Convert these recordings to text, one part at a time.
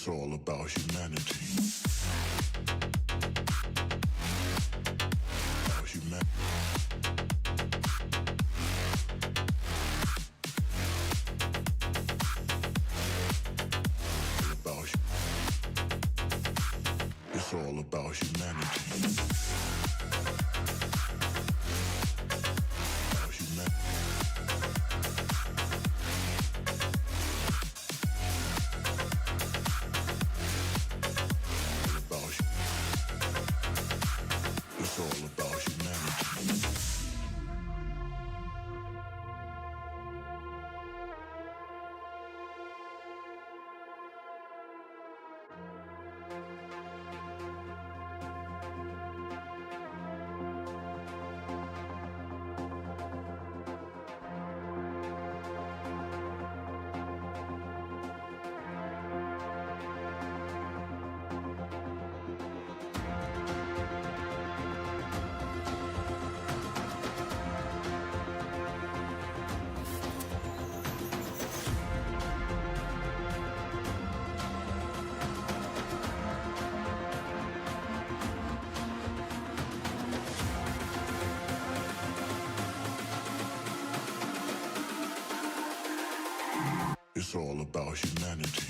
It's all about humanity. About humanity. It's all about humanity. About humanity. It's all about humanity. It's all about humanity.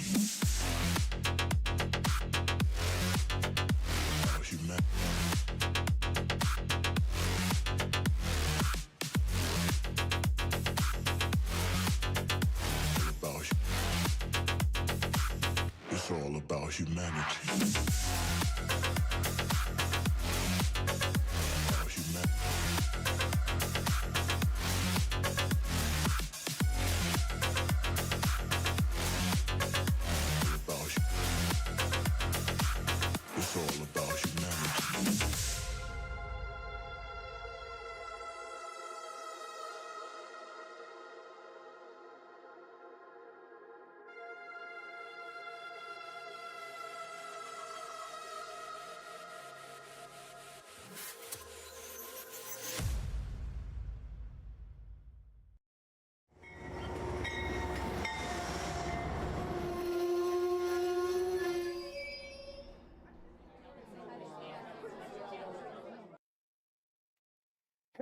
About humanity. It's all about humanity. About humanity. It's all about humanity.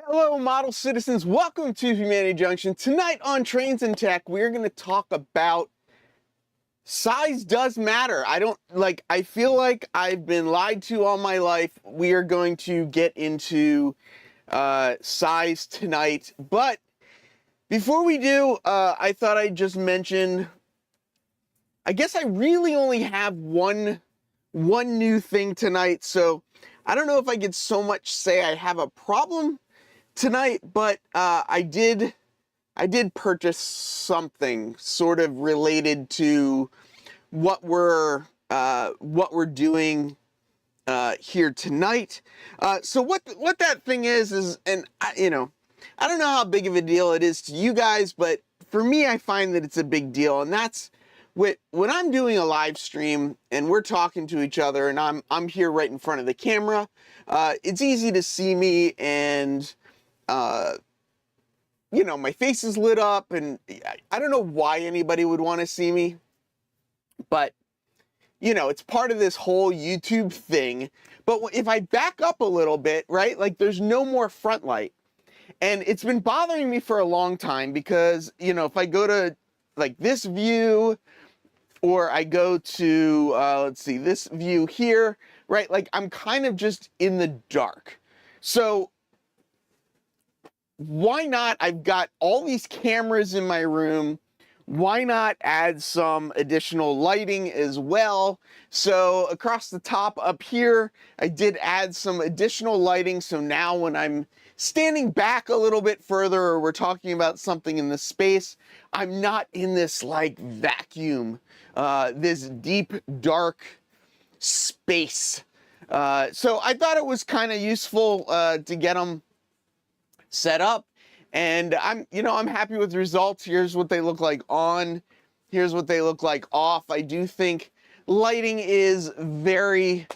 Hello, model citizens. Welcome to Humanity Junction. Tonight on Trains and Tech, we're going to talk about size does matter. I feel like I've been lied to all my life. We are going to get into size tonight. But before we do, I thought I'd just mention, I guess I really only have one new thing tonight. So I don't know if I could so much say I have a problem tonight, but I did purchase something sort of related to what we're doing here tonight. So what that thing is, and I don't know how big of a deal it is to you guys, but for me, I find that it's a big deal, and that's when I'm doing a live stream and we're talking to each other, and I'm here right in front of the camera. It's easy to see me, and my face is lit up, and I don't know why anybody would want to see me, but it's part of this whole YouTube thing. But if I back up a little bit, right, like there's no more front light, and it's been bothering me for a long time because, if I go to like this view, or I go to, let's see, this view here, right, like I'm kind of just in the dark. So why not? I've got all these cameras in my room. Why not add some additional lighting as well? So across the top up here, I did add some additional lighting. So now when I'm standing back a little bit further, or we're talking about something in the space, I'm not in this like vacuum, this deep, dark space. So I thought it was kind of useful to get them set up, and I'm happy with the results. Here's what they look like on, here's what they look like off. I do think lighting is very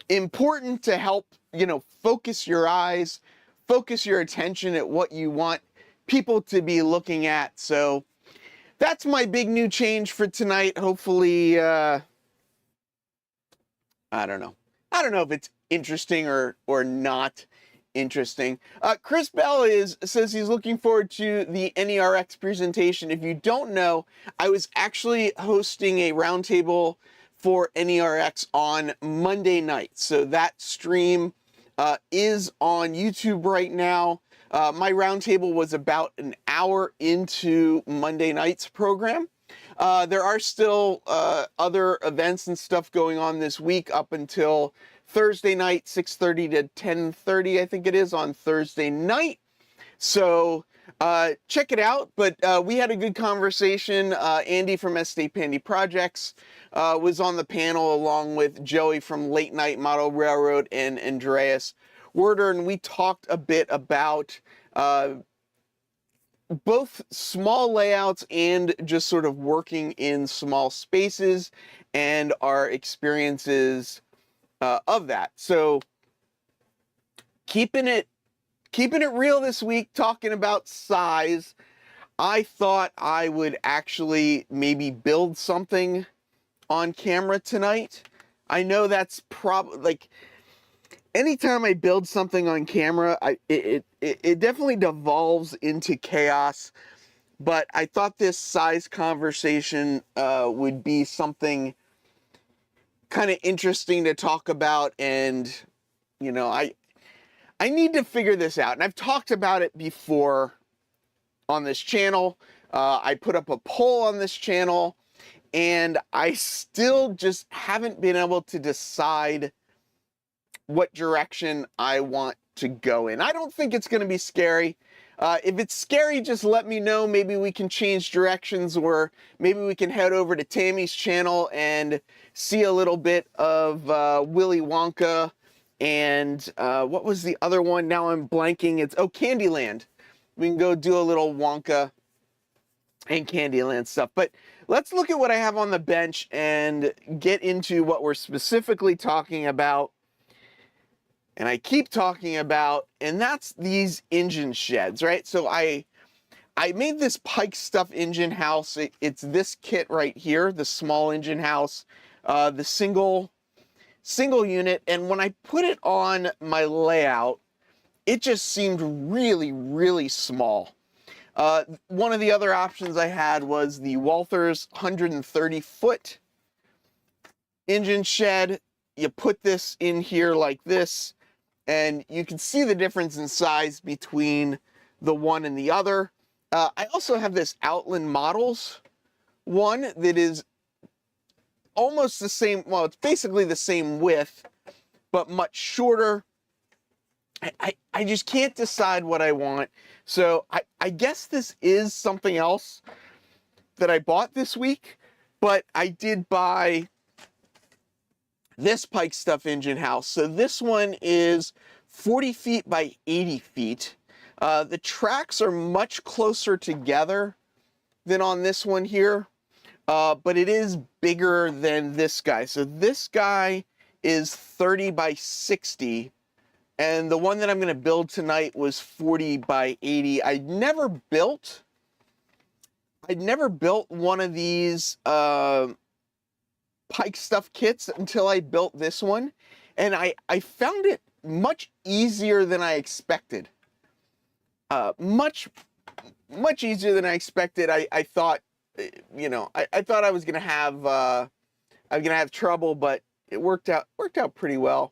important to help, focus your eyes, focus your attention at what you want people to be looking at. So that's my big new change for tonight. Hopefully I don't know. I don't know if it's interesting or not interesting. Chris Bell says he's looking forward to the NERX presentation. If you don't know, I was actually hosting a roundtable for NERX on Monday night. So that stream is on YouTube right now. My roundtable was about an hour into Monday night's program. There are still other events and stuff going on this week up until Thursday night, 6:30 to 10:30, I think it is, on Thursday night. So check it out. But we had a good conversation. Andy from Estate Pandy Projects was on the panel along with Joey from Late Night Model Railroad and Andreas Werder, and we talked a bit about both small layouts and just sort of working in small spaces and our experiences of that. So keeping it real this week, talking about size. I thought I would actually maybe build something on camera tonight. I know that's probably like, anytime I build something on camera, it definitely devolves into chaos. But I thought this size conversation would be something kind of interesting to talk about. And, you know, I need to figure this out. And I've talked about it before on this channel. I put up a poll on this channel, and I still just haven't been able to decide what direction I want to go in. I don't think it's going to be scary. If it's scary, just let me know. Maybe we can change directions, or maybe we can head over to Tammy's channel and see a little bit of Willy Wonka and what was the other one? Now I'm blanking. It's Candyland. We can go do a little Wonka and Candyland stuff. But let's look at what I have on the bench and get into what we're specifically talking about. And I keep talking about, and that's these engine sheds, right? So I made this Pike Stuff engine house. It's this kit right here, the small engine house, the single unit. And when I put it on my layout, it just seemed really, really small. One of the other options I had was the Walthers 130-foot engine shed. You put this in here like this, and you can see the difference in size between the one and the other. I also have this Outland Models one that is almost the same, well, it's basically the same width, but much shorter. I just can't decide what I want. So I guess this is something else that I bought this week, but I did buy this Pike Stuff engine house. So this one is 40 feet by 80 feet. The tracks are much closer together than on this one here, but it is bigger than this guy. So this guy is 30 by 60, and the one that I'm going to build tonight was 40 by 80. I'd never built one of these Pike Stuff kits until I built this one, and I found it much easier than I expected. Much easier than I expected. I thought, you know, I thought I was gonna have trouble, but it worked out pretty well.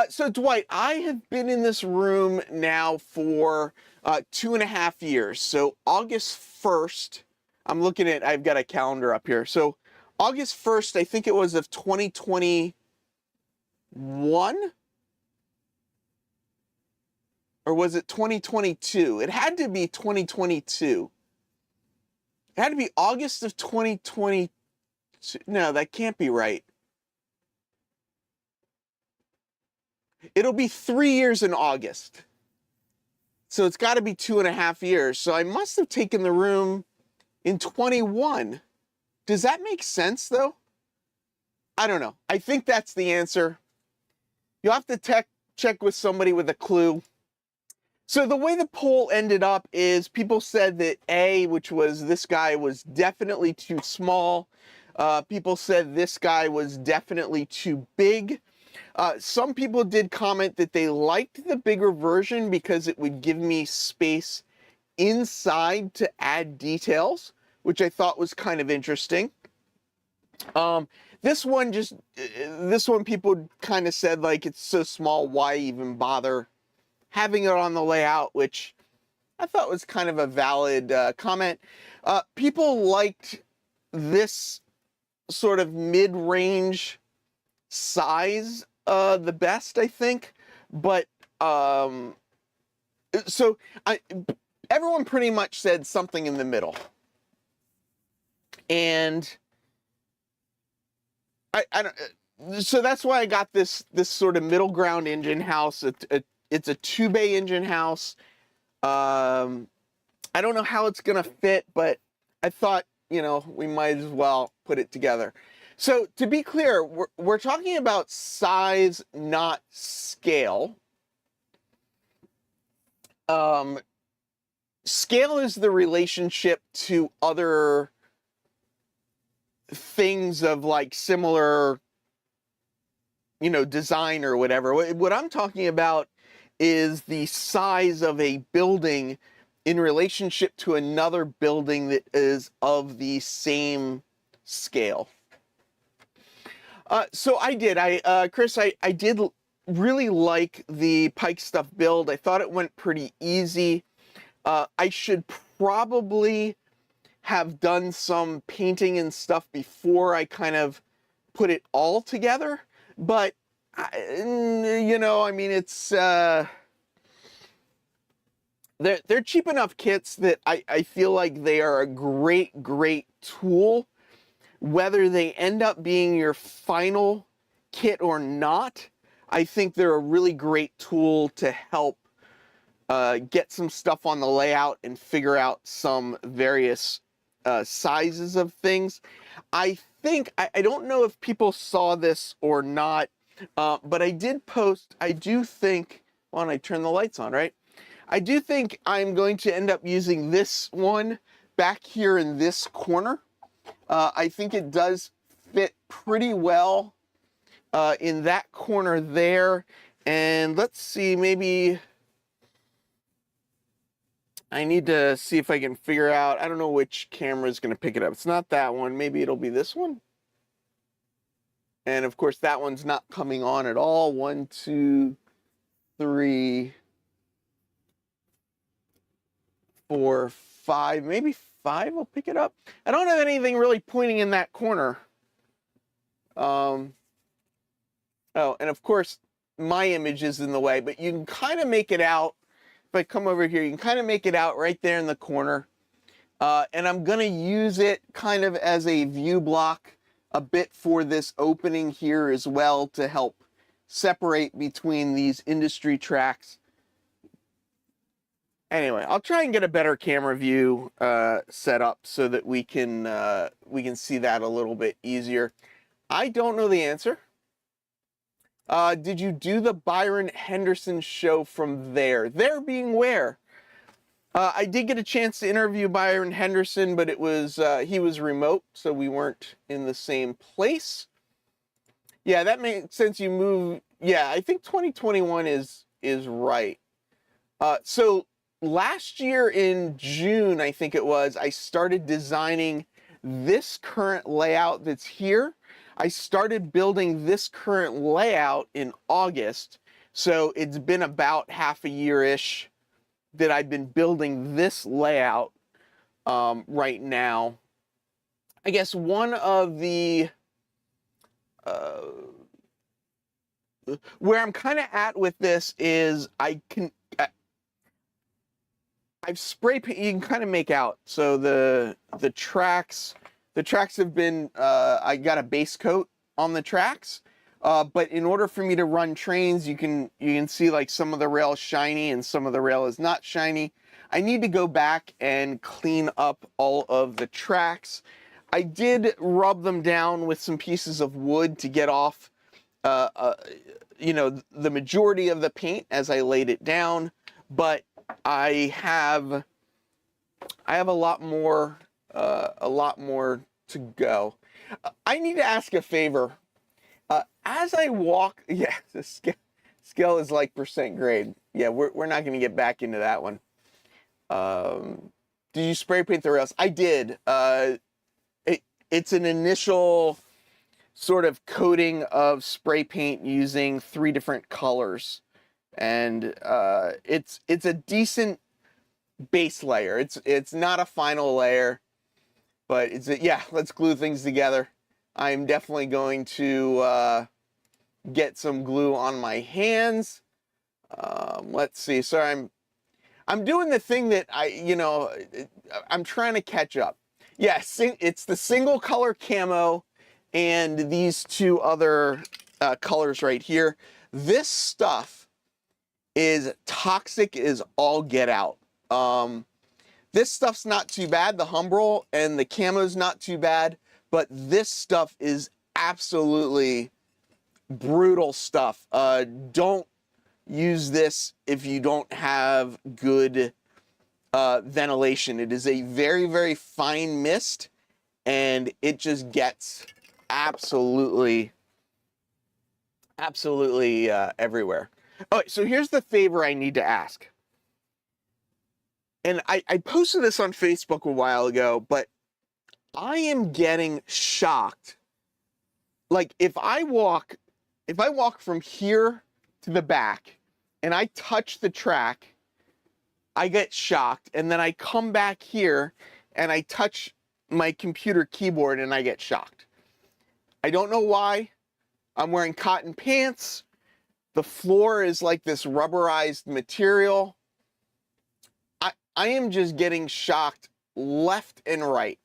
So Dwight, I have been in this room now for 2.5 years. So August 1st, I'm looking at, I've got a calendar up here. So August 1st, I think it was, of 2021? Or was it 2022? It had to be 2022. It had to be August of 2022. No, that can't be right. It'll be 3 years in August. So it's got to be 2.5 years. So I must have taken the room in 21. Does that make sense, though? I don't know. I think that's the answer. You'll have to check with somebody with a clue. So the way the poll ended up is people said that A, which was this guy, was definitely too small. People said this guy was definitely too big. Some people did comment that they liked the bigger version because it would give me space inside to add details, which I thought was kind of interesting. This one people kind of said like it's so small, why even bother having it on the layout, which I thought was kind of a valid comment. People liked this sort of mid-range size the best, I think, but everyone pretty much said something in the middle, and I don't. So that's why I got this sort of middle ground engine house. It's a 2-bay engine house. I don't know how it's gonna fit, but I thought, we might as well put it together. So to be clear, we're talking about size, not scale. Scale is the relationship to other things of like similar, design or whatever. What I'm talking about is the size of a building in relationship to another building that is of the same scale. So Chris, I did really like the Pike Stuff build. I thought it went pretty easy. I should probably have done some painting and stuff before I kind of put it all together, but it's they're cheap enough kits that I feel like they are a great tool. Whether they end up being your final kit or not, I think they're a really great tool to help get some stuff on the layout and figure out some various sizes of things. I don't know if people saw this or not, but I did post, I do think, why don't I turn the lights on, right? I do think I'm going to end up using this one back here in this corner. I think it does fit pretty well in that corner there. And let's see, maybe I need to see if I can figure out, I don't know which camera is going to pick it up. It's not that one. Maybe it'll be this one. And of course, that one's not coming on at all. 1, 2, 3, 4, 5, maybe 5 will pick it up. I don't have anything really pointing in that corner. Oh, and of course, my image is in the way, but you can kind of make it out. If I come over here, you can kind of make it out right there in the corner. And I'm going to use it kind of as a view block a bit for this opening here as well to help separate between these industry tracks. Anyway, I'll try and get a better camera view set up so that we can see that a little bit easier. I don't know the answer. Did you do the Byron Henderson show from there? There being where? I did get a chance to interview Byron Henderson, but it was he was remote, so we weren't in the same place. Yeah, that makes sense. You move. Yeah, I think 2021 is right. So last year in June, I think it was, I started designing this current layout that's here. I started building this current layout in August, so it's been about half a year-ish that I've been building this layout right now. I guess one of the where I'm kind of at with this is I've spray paint. You can kind of make out. So the tracks have been. I got a base coat on the tracks, but in order for me to run trains, you can see like some of the rail is shiny and some of the rail is not shiny. I need to go back and clean up all of the tracks. I did rub them down with some pieces of wood to get off, the majority of the paint as I laid it down, but I have a lot more to go. I need to ask a favor. As I walk, yeah, the scale is like percent grade. Yeah, we're not going to get back into that one. Did you spray paint the rails? I did. It's an initial sort of coating of spray paint using 3 different colors, and it's a decent base layer. It's not a final layer, but yeah. Let's glue things together. I'm definitely going to get some glue on my hands. Let's see. Sorry, I'm doing the thing that I'm trying to catch up. Yes, it's the single color camo and these 2 other colors right here. This stuff is toxic as all get out. This stuff's not too bad. The Humbrol and the camo's not too bad, but this stuff is absolutely brutal stuff. Don't use this if you don't have good ventilation. It is a very, very fine mist, and it just gets absolutely everywhere. All right, so here's the favor I need to ask. And I posted this on Facebook a while ago, but I am getting shocked. Like if I walk from here to the back and I touch the track, I get shocked. And then I come back here and I touch my computer keyboard and I get shocked. I don't know why. I'm wearing cotton pants. The floor is like this rubberized material. I am just getting shocked left and right.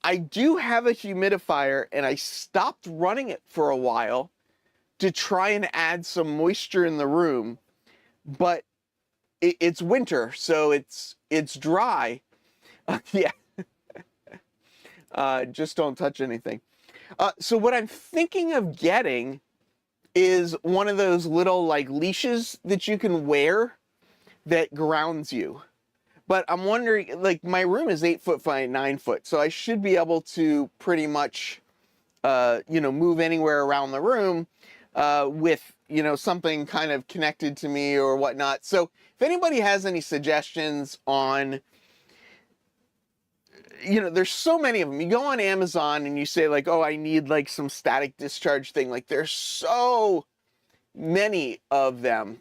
I do have a humidifier, and I stopped running it for a while to try and add some moisture in the room, but it's winter, so it's dry. Yeah. Just don't touch anything. So what I'm thinking of getting is one of those little like leashes that you can wear that grounds you. But I'm wondering, like, my room is 8 foot by 9 foot, so I should be able to pretty much, move anywhere around the room with, something kind of connected to me or whatnot. So if anybody has any suggestions on, there's so many of them. You go on Amazon and you say like, oh, I need like some static discharge thing. Like there's so many of them.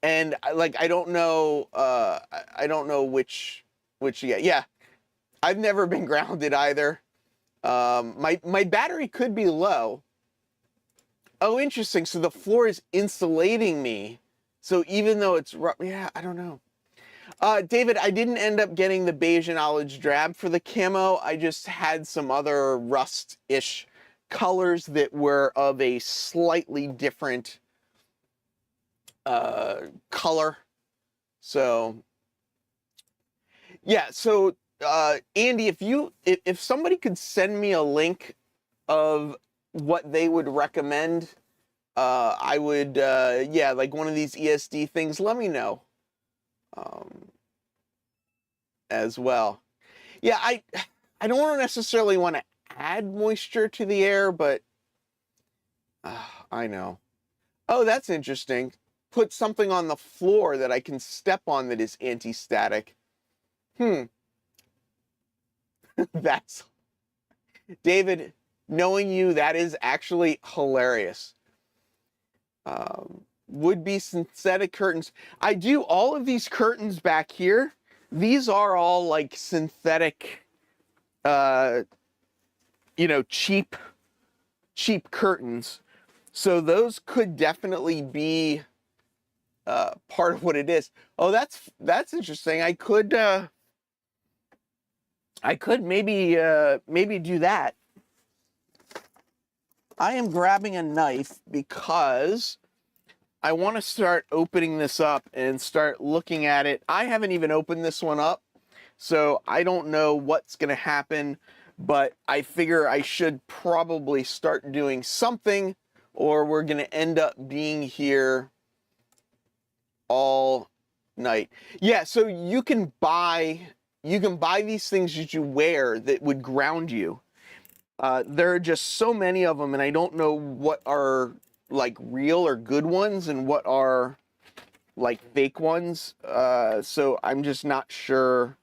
And like, I don't know which you get. Yeah, I've never been grounded either. My battery could be low. Oh, interesting. So the floor is insulating me. So even though it's rough, yeah, I don't know. David, I didn't end up getting the beige and olive drab for the camo. I just had some other rust-ish colors that were of a slightly different color. So yeah, so Andy, if somebody could send me a link of what they would recommend, I would like one of these ESD things, let me know as well. Yeah, I don't necessarily want to add moisture to the air, but I know. Oh, that's interesting. Put something on the floor that I can step on that is anti-static. That's, David, knowing you, that is actually hilarious. Would be synthetic curtains. I do all of these curtains back here. These are all like synthetic, cheap curtains. So those could definitely be part of what it is. Oh, that's interesting. I could maybe do that. I am grabbing a knife because I want to start opening this up and start looking at it. I haven't even opened this one up, so I don't know what's going to happen, but I figure I should probably start doing something, or we're going to end up being here all night. Yeah, so you can buy these things that you wear that would ground you. There are just so many of them, and I don't know what are like real or good ones and what are like fake ones. So I'm just not sure.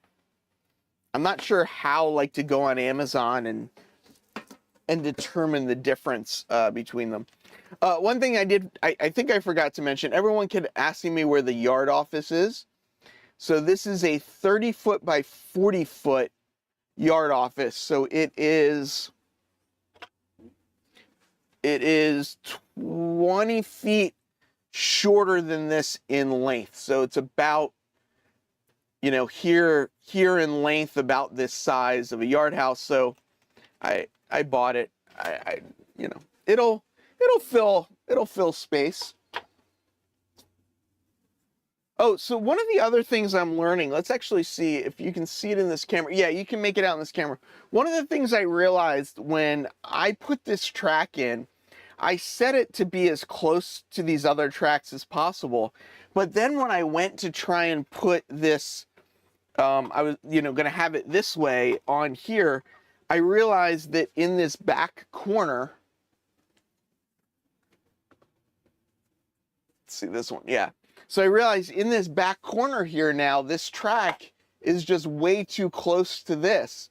I'm not sure how like to go on Amazon and determine the difference between them. One thing I think I forgot to mention, everyone kept asking me where the yard office is. So this is a 30-foot by 40-foot yard office. So it is 20 feet shorter than this in length. So it's about, you know, here in length, about this size of a yard house. So I bought it. I you know, it'll fill space. Oh, so one of the other things I'm learning, let's actually see if you can see it in this camera. Yeah, you can make it out in this camera. One of the things I realized when I put this track in, I set it to be as close to these other tracks as possible. But then when I went to try and put this, I was, you know, gonna have it this way on here, I realized that in this back corner, let's see this one, yeah. So I realized in this back corner here now, this track is just way too close to this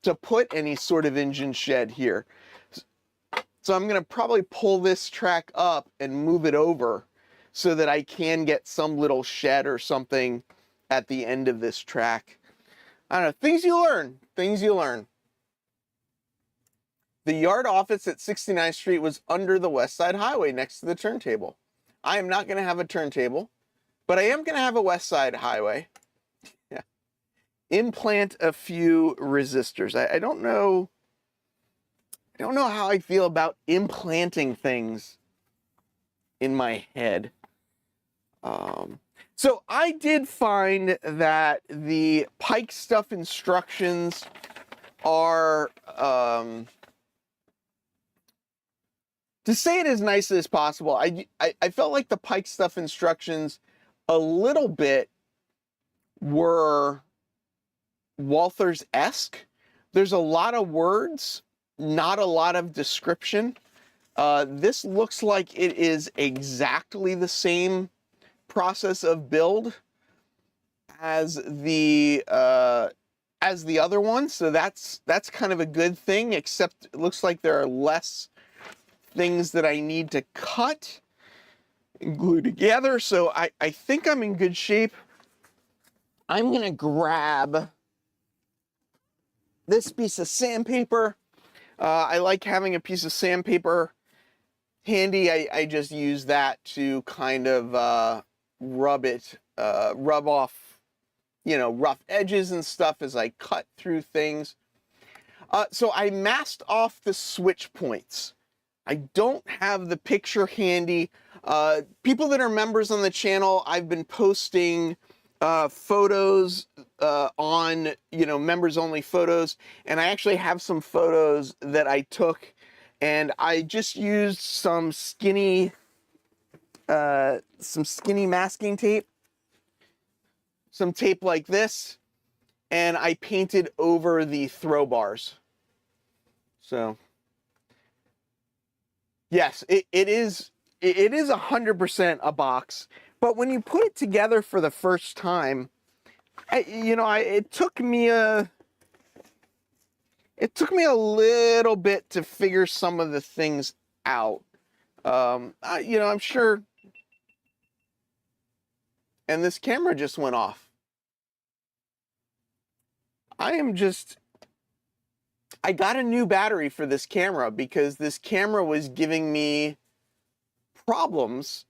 to put any sort of engine shed here. So I'm gonna probably pull this track up and move it over so that I can get some little shed or something at the end of this track. I don't know, things you learn, things you learn. The yard office at 69th Street was under the West Side Highway next to the turntable. I am not gonna have a turntable, but I am going to have a West Side Highway. Yeah. Implant a few resistors. I don't know how I feel about implanting things in my head. So I did find that the Pike Stuff instructions are, to say it as nicely as possible, I felt like the Pike Stuff instructions a little bit were Walthers-esque. There's a lot of words, not a lot of description. This looks like it is exactly the same process of build as the other one, so that's kind of a good thing, except it looks like there are less things that I need to cut and glue together, so I think I'm in good shape. I'm gonna grab this piece of sandpaper. I like having a piece of sandpaper handy. I just use that to kind of rub off, you know, rough edges and stuff as I cut through things. So I masked off the switch points. I don't have the picture handy. People that are members on the channel, I've been posting photos on, you know, members only photos, and I actually have some photos that I took, and I just used some skinny masking tape, some tape like this, and I painted over the throw bars. So yes, it is 100% a box, but when you put it together for the first time, it took me a little bit to figure some of the things out. I'm sure. And this camera just went off. I got a new battery for this camera because this camera was giving me problems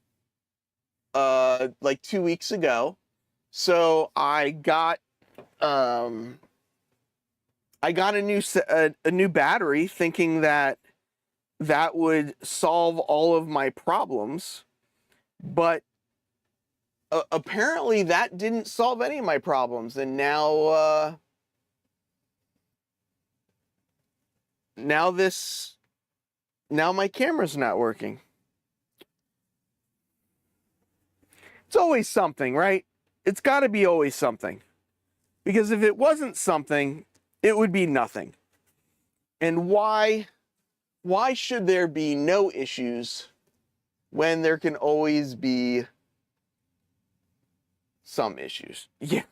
like 2 weeks ago. So I got a new battery, thinking that would solve all of my problems, but apparently that didn't solve any of my problems, and now my camera's not working. It's always something, right? It's got to be always something. Because if it wasn't something, it would be nothing. And why should there be no issues when there can always be some issues? Yeah.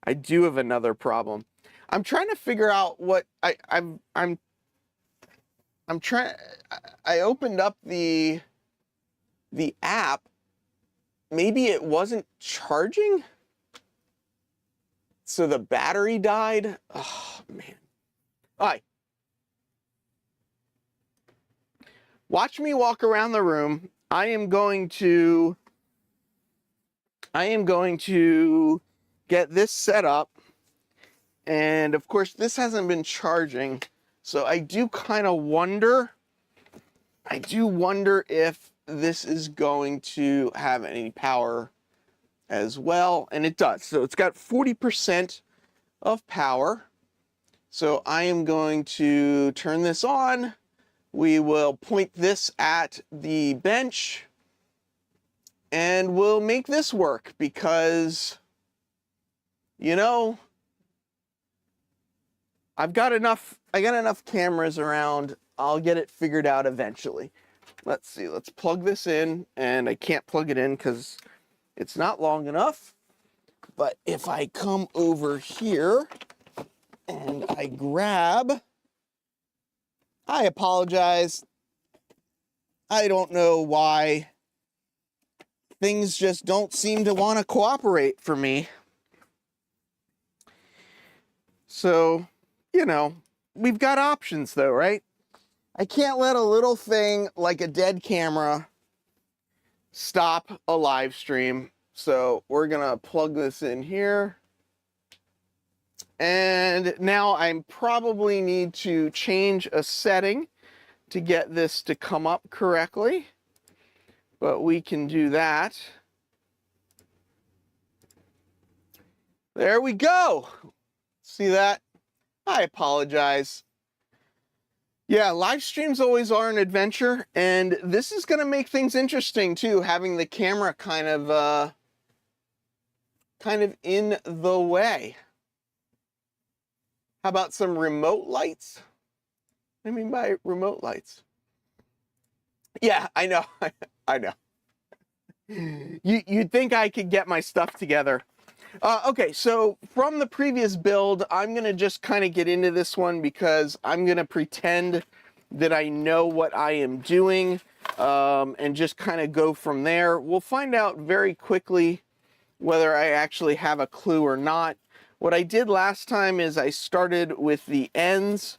I do have another problem. I'm trying to figure out what I'm trying. I opened up the app. Maybe it wasn't charging, so the battery died. Oh man! All right. Watch me walk around the room. I am going to get this set up. And of course, this hasn't been charging. So I do kind of wonder, if this is going to have any power as well. And it does. So it's got 40% of power. So I am going to turn this on. We will point this at the bench and we'll make this work because, you know, I got enough cameras around. I'll get it figured out eventually. Let's see, let's plug this in, and I can't plug it in because it's not long enough. But if I come over here and I grab, I apologize. I don't know why things just don't seem to want to cooperate for me. So, you know, we've got options though, right? I can't let a little thing like a dead camera stop a live stream. So we're gonna plug this in here. And now I probably need to change a setting to get this to come up correctly. But we can do that. There we go. See that? I apologize. Yeah, live streams always are an adventure, and this is going to make things interesting too, having the camera kind of in the way. How about some remote lights? What do I mean by remote lights? Yeah, I know. I know. You'd think I could get my stuff together. Okay, so from the previous build, I'm going to just kind of get into this one because I'm going to pretend that I know what I am doing and just kind of go from there. We'll find out very quickly whether I actually have a clue or not. What I did last time is I started with the ends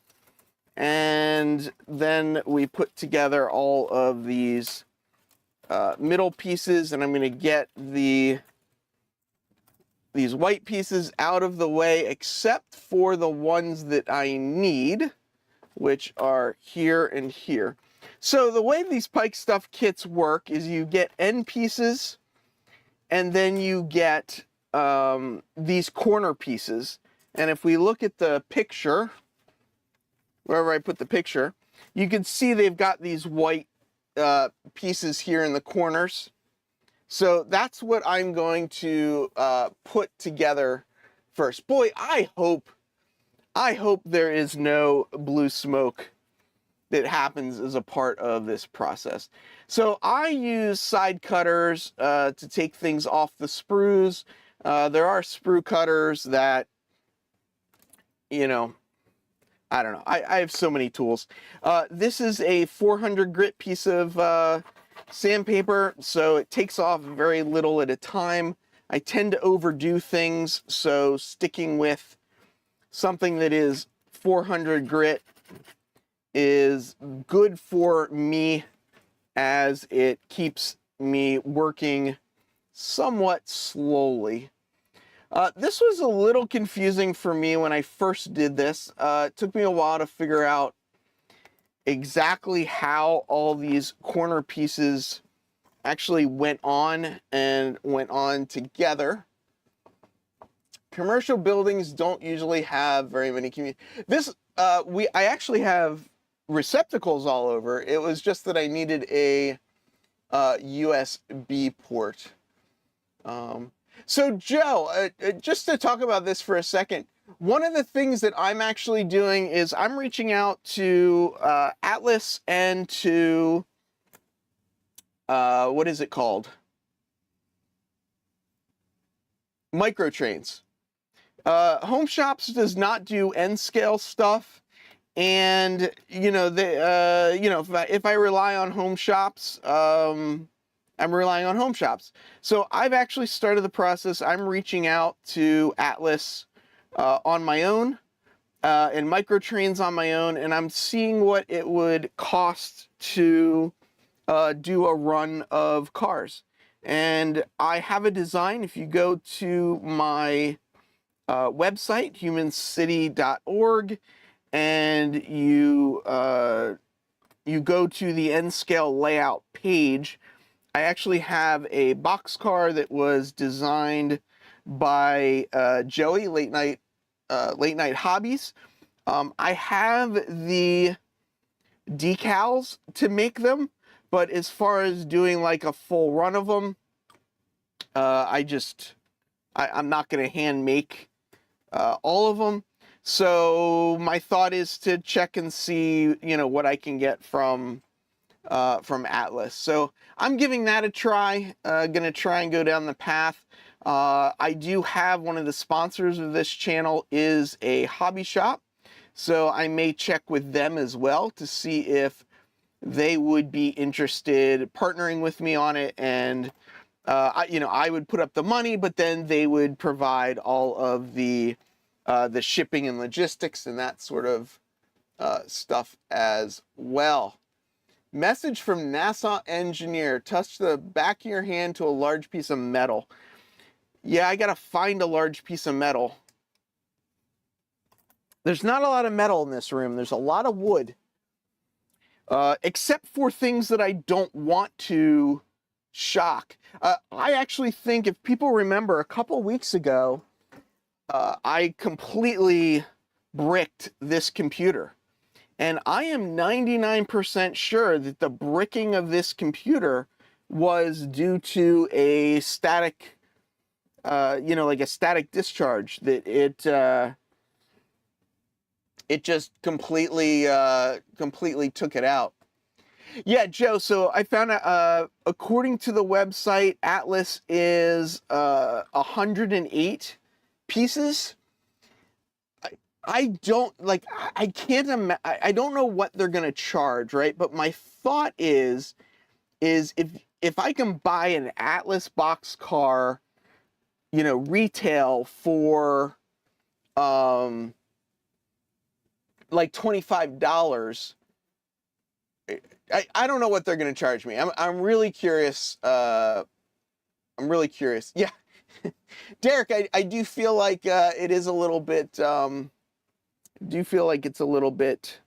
and then we put together all of these middle pieces, and I'm going to get these white pieces out of the way except for the ones that I need, which are here and here. So the way these Pike Stuff kits work is you get end pieces and then you get these corner pieces. And if we look at the picture, wherever I put the picture, you can see they've got these white pieces here in the corners. So that's what I'm going to put together first. Boy, I hope there is no blue smoke that happens as a part of this process. So I use side cutters to take things off the sprues. There are sprue cutters that, you know, I don't know. I have so many tools. This is a 400 grit piece of sandpaper, so it takes off very little at a time. I tend to overdo things, so sticking with something that is 400 grit is good for me as it keeps me working somewhat slowly. This was a little confusing for me when I first did this. It took me a while to figure out exactly how all these corner pieces actually went on together. Commercial buildings don't usually have very many I actually have receptacles all over. It was just that I needed a USB port. So Joe, just to talk about this for a second, one of the things that I'm actually doing is I'm reaching out to Atlas and to, what is it called? Microtrains. Home Shops does not do N scale stuff. And, you know, if I rely on Home Shops, I'm relying on Home Shops. So I've actually started the process. I'm reaching out to Atlas on my own and Microtrains on my own, and I'm seeing what it would cost to do a run of cars. And I have a design. If you go to my website, humancity.org, and you go to the N scale layout page, I actually have a boxcar that was designed by Joey, Late Night Hobbies. I have the decals to make them, but as far as doing like a full run of them, I'm not going to hand make all of them. So my thought is to check and see, you know, what I can get from Atlas. So I'm giving that a try. Gonna try and go down the path. I do have one of the sponsors of this channel is a hobby shop, so I may check with them as well to see if they would be interested partnering with me on it. And I would put up the money, but then they would provide all of the shipping and logistics and that sort of stuff as well. Message from NASA engineer: touch the back of your hand to a large piece of metal. Yeah, I gotta find a large piece of metal. There's not a lot of metal in this room. There's a lot of wood. Except for things that I don't want to shock. I actually think, if people remember, a couple weeks ago, I completely bricked this computer. And I am 99% sure that the bricking of this computer was due to a static, like a static discharge, that it just completely took it out. Yeah, Joe, so I found out, according to the website, Atlas is 108 pieces. I don't, like, I can't imagine, I don't know what they're going to charge, right? But my thought is if I can buy an Atlas box car, you know, retail for, like $25, I don't know what they're going to charge me. I'm really curious. I'm really curious. Yeah. Derek, I do feel like it is a little bit, do feel like it's a little bit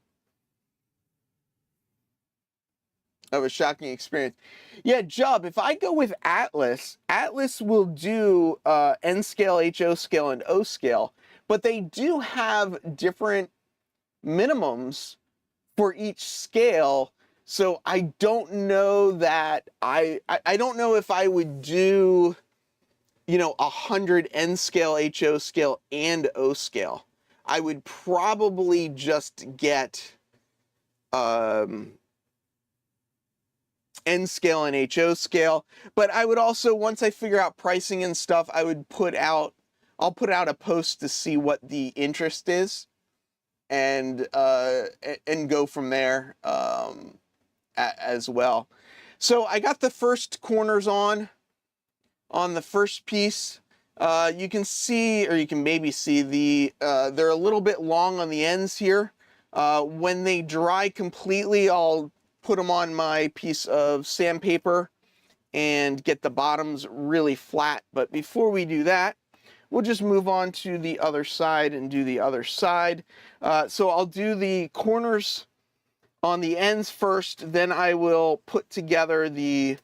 of a shocking experience. Yeah, Jub, if I go with Atlas, Atlas will do N scale, HO scale, and O scale, but they do have different minimums for each scale. So I don't know that I don't know if I would do, you know, 100 N scale, HO scale, and O scale. I would probably just get N scale and HO scale. But I would also, once I figure out pricing and stuff, I'll put out a post to see what the interest is, and go from there as well. So I got the first corners on the first piece. You can see, or you can maybe see, they're a little bit long on the ends here. When they dry completely, I'll put them on my piece of sandpaper and get the bottoms really flat. But before we do that, we'll just move on to the other side and do the other side. So I'll do the corners on the ends first, then I will put together the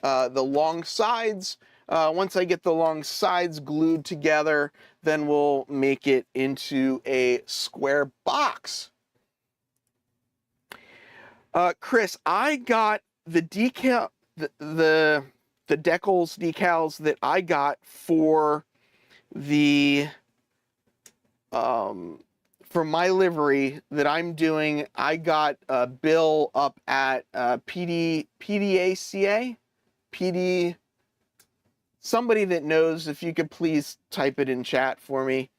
long sides. Once I get the long sides glued together, then we'll make it into a square box. Chris, I got the decal, the decals that I got for the for my livery that I'm doing, I got a bill up at PDACA. PD, somebody that knows, if you could please type it in chat for me.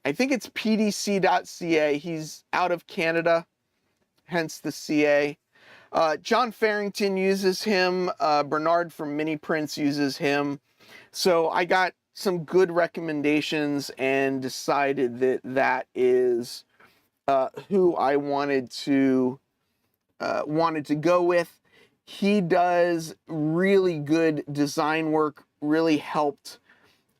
I think it's pdc.ca. He's out of Canada, hence the CA. John Farrington uses him. Bernard from Mini Prints uses him. So I got some good recommendations and decided that that is who I wanted to go with. He does really good design work, really helped.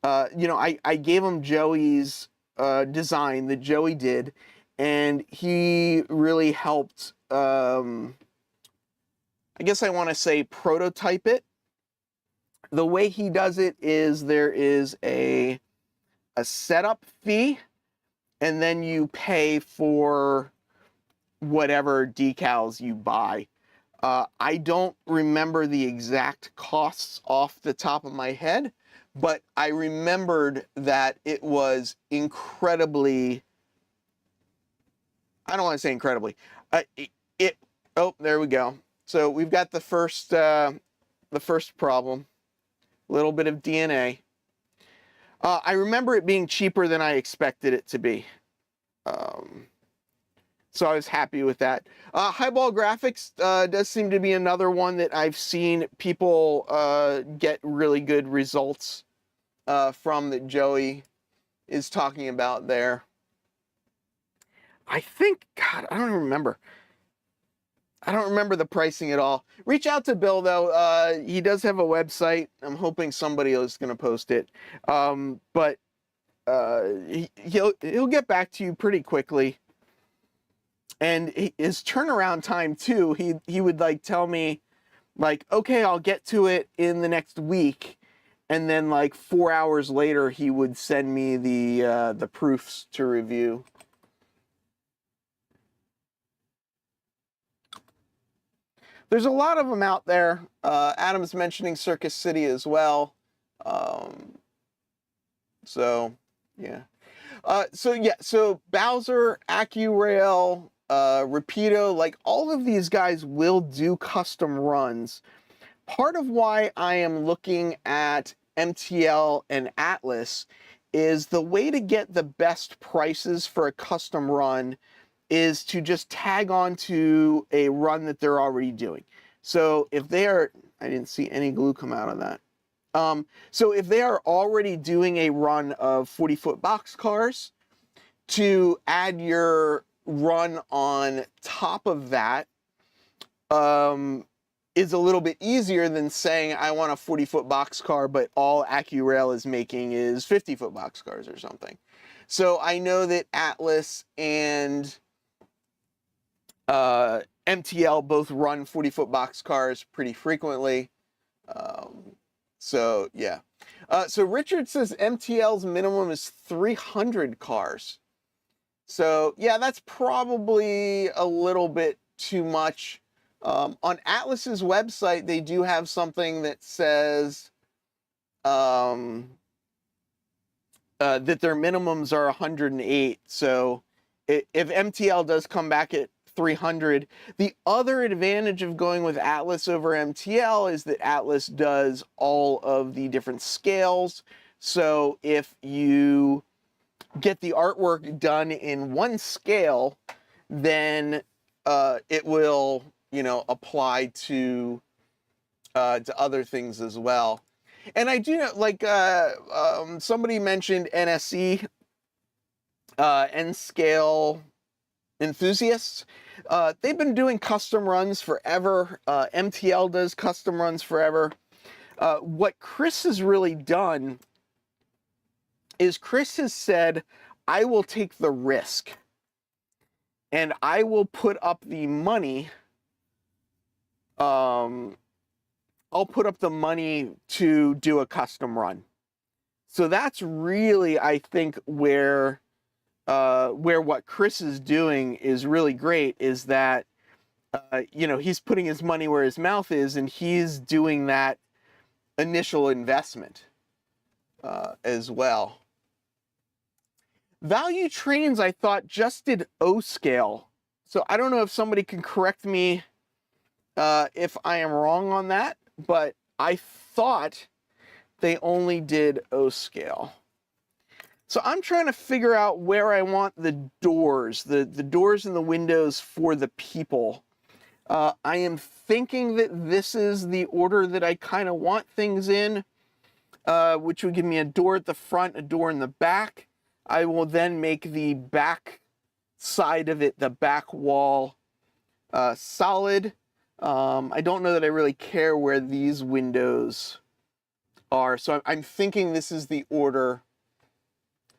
I gave him Joey's design that Joey did, and he really helped, I guess I want to say, prototype it. The way he does it is there is a setup fee, and then you pay for whatever decals you buy. I don't remember the exact costs off the top of my head, but I remembered that it was incredibly, I don't want to say incredibly, oh, there we go. So we've got the first problem, a little bit of DNA. I remember it being cheaper than I expected it to be. So I was happy with that. Highball Graphics does seem to be another one that I've seen people get really good results from, that Joey is talking about there. I think, God, I don't remember. I don't remember the pricing at all. Reach out to Bill, though. He does have a website. I'm hoping somebody else is going to post it. But he'll get back to you pretty quickly. And his turnaround time too, he would like tell me, like, okay, I'll get to it in the next week, and then like 4 hours later he would send me the proofs to review. There's a lot of them out there. Adam's mentioning Circus City as well. So yeah. So Bowser, AccuRail, Rapido, like all of these guys will do custom runs. Part of why I am looking at MTL and Atlas is the way to get the best prices for a custom run is to just tag on to a run that they're already doing. So if they are, I didn't see any glue come out of that. So if they are already doing a run of 40-foot box cars, to add your run on top of that is a little bit easier than saying I want a 40-foot box car, but all AccuRail is making is 50-foot box cars or something. So I know that Atlas and MTL both run 40-foot box cars pretty frequently. So yeah. So Richard says MTL's minimum is 300 cars. So yeah, that's probably a little bit too much. On Atlas's website, they do have something that says that their minimums are 108. So if MTL does come back at 300, the other advantage of going with Atlas over MTL is that Atlas does all of the different scales. So if you get the artwork done in one scale, then it will, apply to other things as well. And I do know, like somebody mentioned NSE, N-scale enthusiasts. They've been doing custom runs forever. MTL does custom runs forever. What Chris has really done is Chris has said, I will take the risk and I will put up the money. I'll put up the money to do a custom run. So that's really, I think, where what Chris is doing is really great, is that, he's putting his money where his mouth is, and he's doing that initial investment as well. Value trains, I thought, just did O scale. So I don't know if somebody can correct me if I am wrong on that, but I thought they only did O scale. So I'm trying to figure out where I want the doors, the doors and the windows for the people. I am thinking that this is the order that I kind of want things in, which would give me a door at the front, a door in the back. I will then make the back side of it, the back wall, solid. I don't know that I really care where these windows are, so I'm thinking this is the order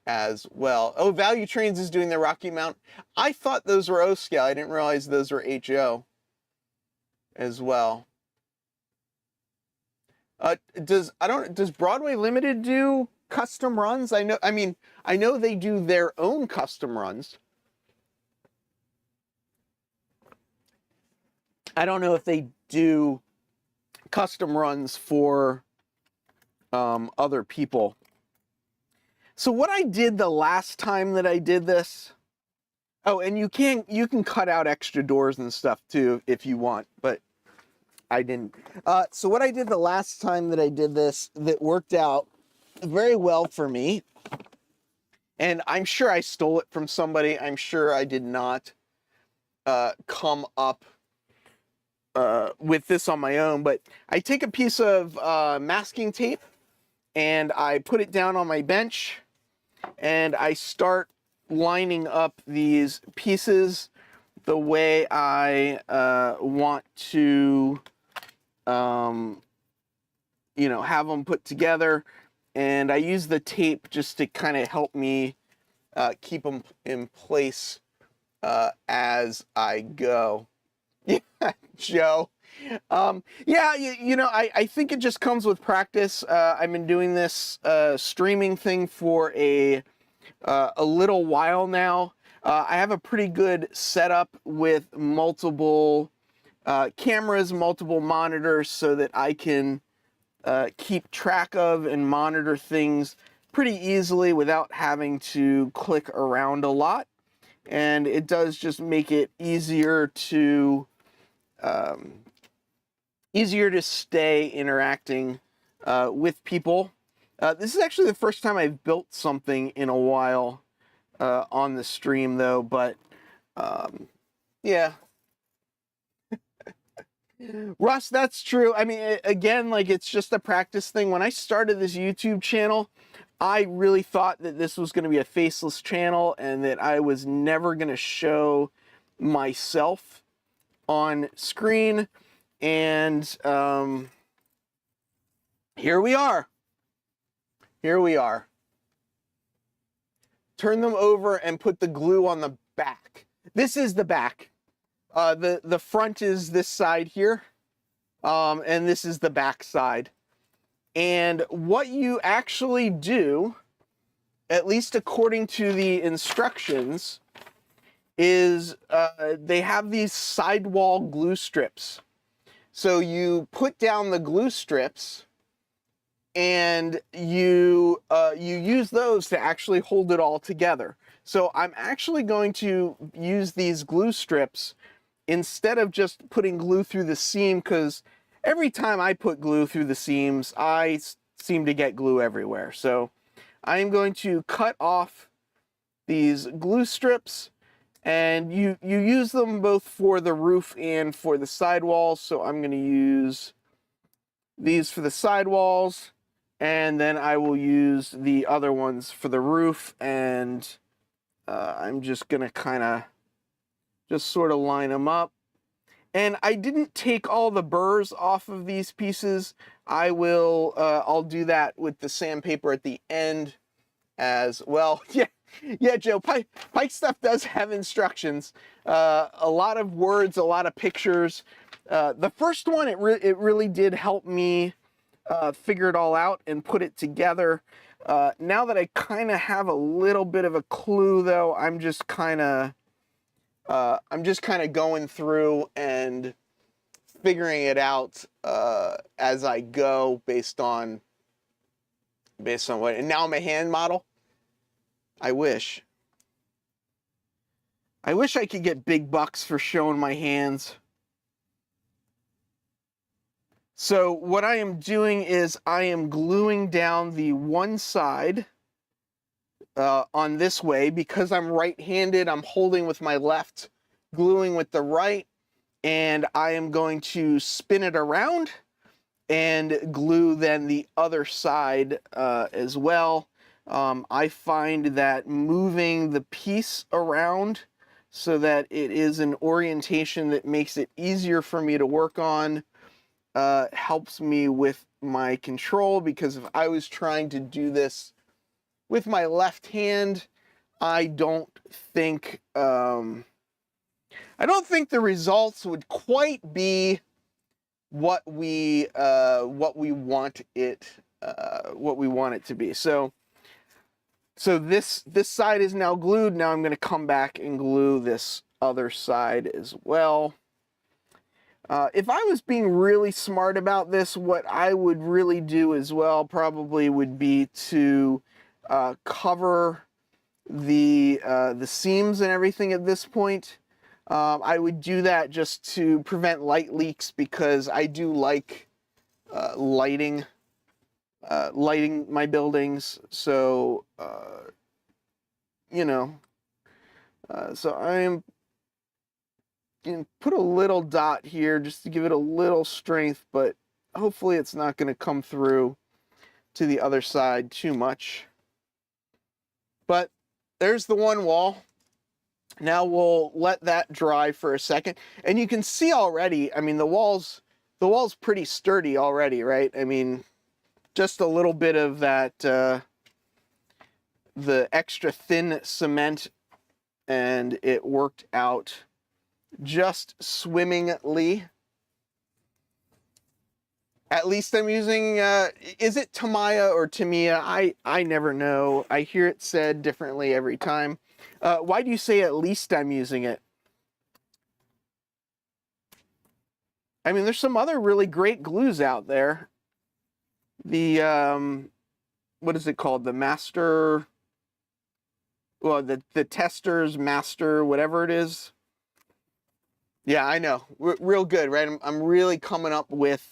as well. Oh, Value Trains is doing the Rocky Mount. I thought those were O scale. I didn't realize those were HO as well. Does Broadway Limited do custom runs? I know they do their own custom runs. I don't know if they do custom runs for other people. So what I did the last time that I did this, oh, and you can cut out extra doors and stuff too if you want, but I didn't. So what I did the last time that I did this that worked out very well for me, and I'm sure I stole it from somebody, I'm sure I did not come up with this on my own, but I take a piece of masking tape and I put it down on my bench and I start lining up these pieces the way I want to, you know, have them put together. And I use the tape just to kind of help me keep them in place as I go. Yeah, Joe. Yeah, you know, I think it just comes with practice. I've been doing this streaming thing for a little while now. I have a pretty good setup with multiple cameras, multiple monitors, so that I can keep track of and monitor things pretty easily without having to click around a lot. And it does just make it easier to stay interacting with people. This is actually the first time I've built something in a while on the stream, though, but yeah. Russ, that's true. I mean, again, like, it's just a practice thing. When I started this YouTube channel, I really thought that this was going to be a faceless channel and that I was never going to show myself on screen. And here we are. Here we are. Turn them over and put the glue on the back. This is the back. The front is this side here, and this is the back side. And what you actually do, at least according to the instructions, is they have these sidewall glue strips. So you put down the glue strips and you use those to actually hold it all together. So I'm actually going to use these glue strips instead of just putting glue through the seam, because every time I put glue through the seams, I seem to get glue everywhere. So I'm going to cut off these glue strips, and you use them both for the roof and for the sidewalls. So I'm going to use these for the sidewalls, and then I will use the other ones for the roof. And I'm just going to kind of just sort of line them up. And I didn't take all the burrs off of these pieces. I'll do that with the sandpaper at the end as well. Yeah, Joe, Pike Stuff does have instructions. A lot of words, a lot of pictures. The first one, it really did help me figure it all out and put it together. Now that I kind of have a little bit of a clue, though, I'm just kind of going through and figuring it out as I go based on what. And now I'm a hand model. I wish. I wish I could get big bucks for showing my hands. So what I am doing is I am gluing down the one side on this way. Because I'm right-handed, I'm holding with my left, gluing with the right, and I am going to spin it around and glue then the other side as well. I find that moving the piece around so that it is an orientation that makes it easier for me to work on helps me with my control, because if I was trying to do this with my left hand, I don't think the results would quite be what we want it to be. So this side is now glued. Now I'm going to come back and glue this other side as well. If I was being really smart about this, what I would really do as well probably would be to cover the seams and everything at this point. I would do that just to prevent light leaks, because I do like lighting my buildings. So so I am going to put a little dot here just to give it a little strength, but hopefully it's not going to come through to the other side too much. But there's the one wall. Now we'll let that dry for a second. And you can see already, I mean, the wall's pretty sturdy already, right? I mean, just a little bit of that, the extra thin cement, and it worked out just swimmingly. At least I'm using, is it Tamiya or Tamiya? I never know. I hear it said differently every time. Why do you say at least I'm using it? I mean, there's some other really great glues out there. The, what is it called? The Master, well, the Tester's Master, whatever it is. Yeah, I know. Real good, right? I'm really coming up with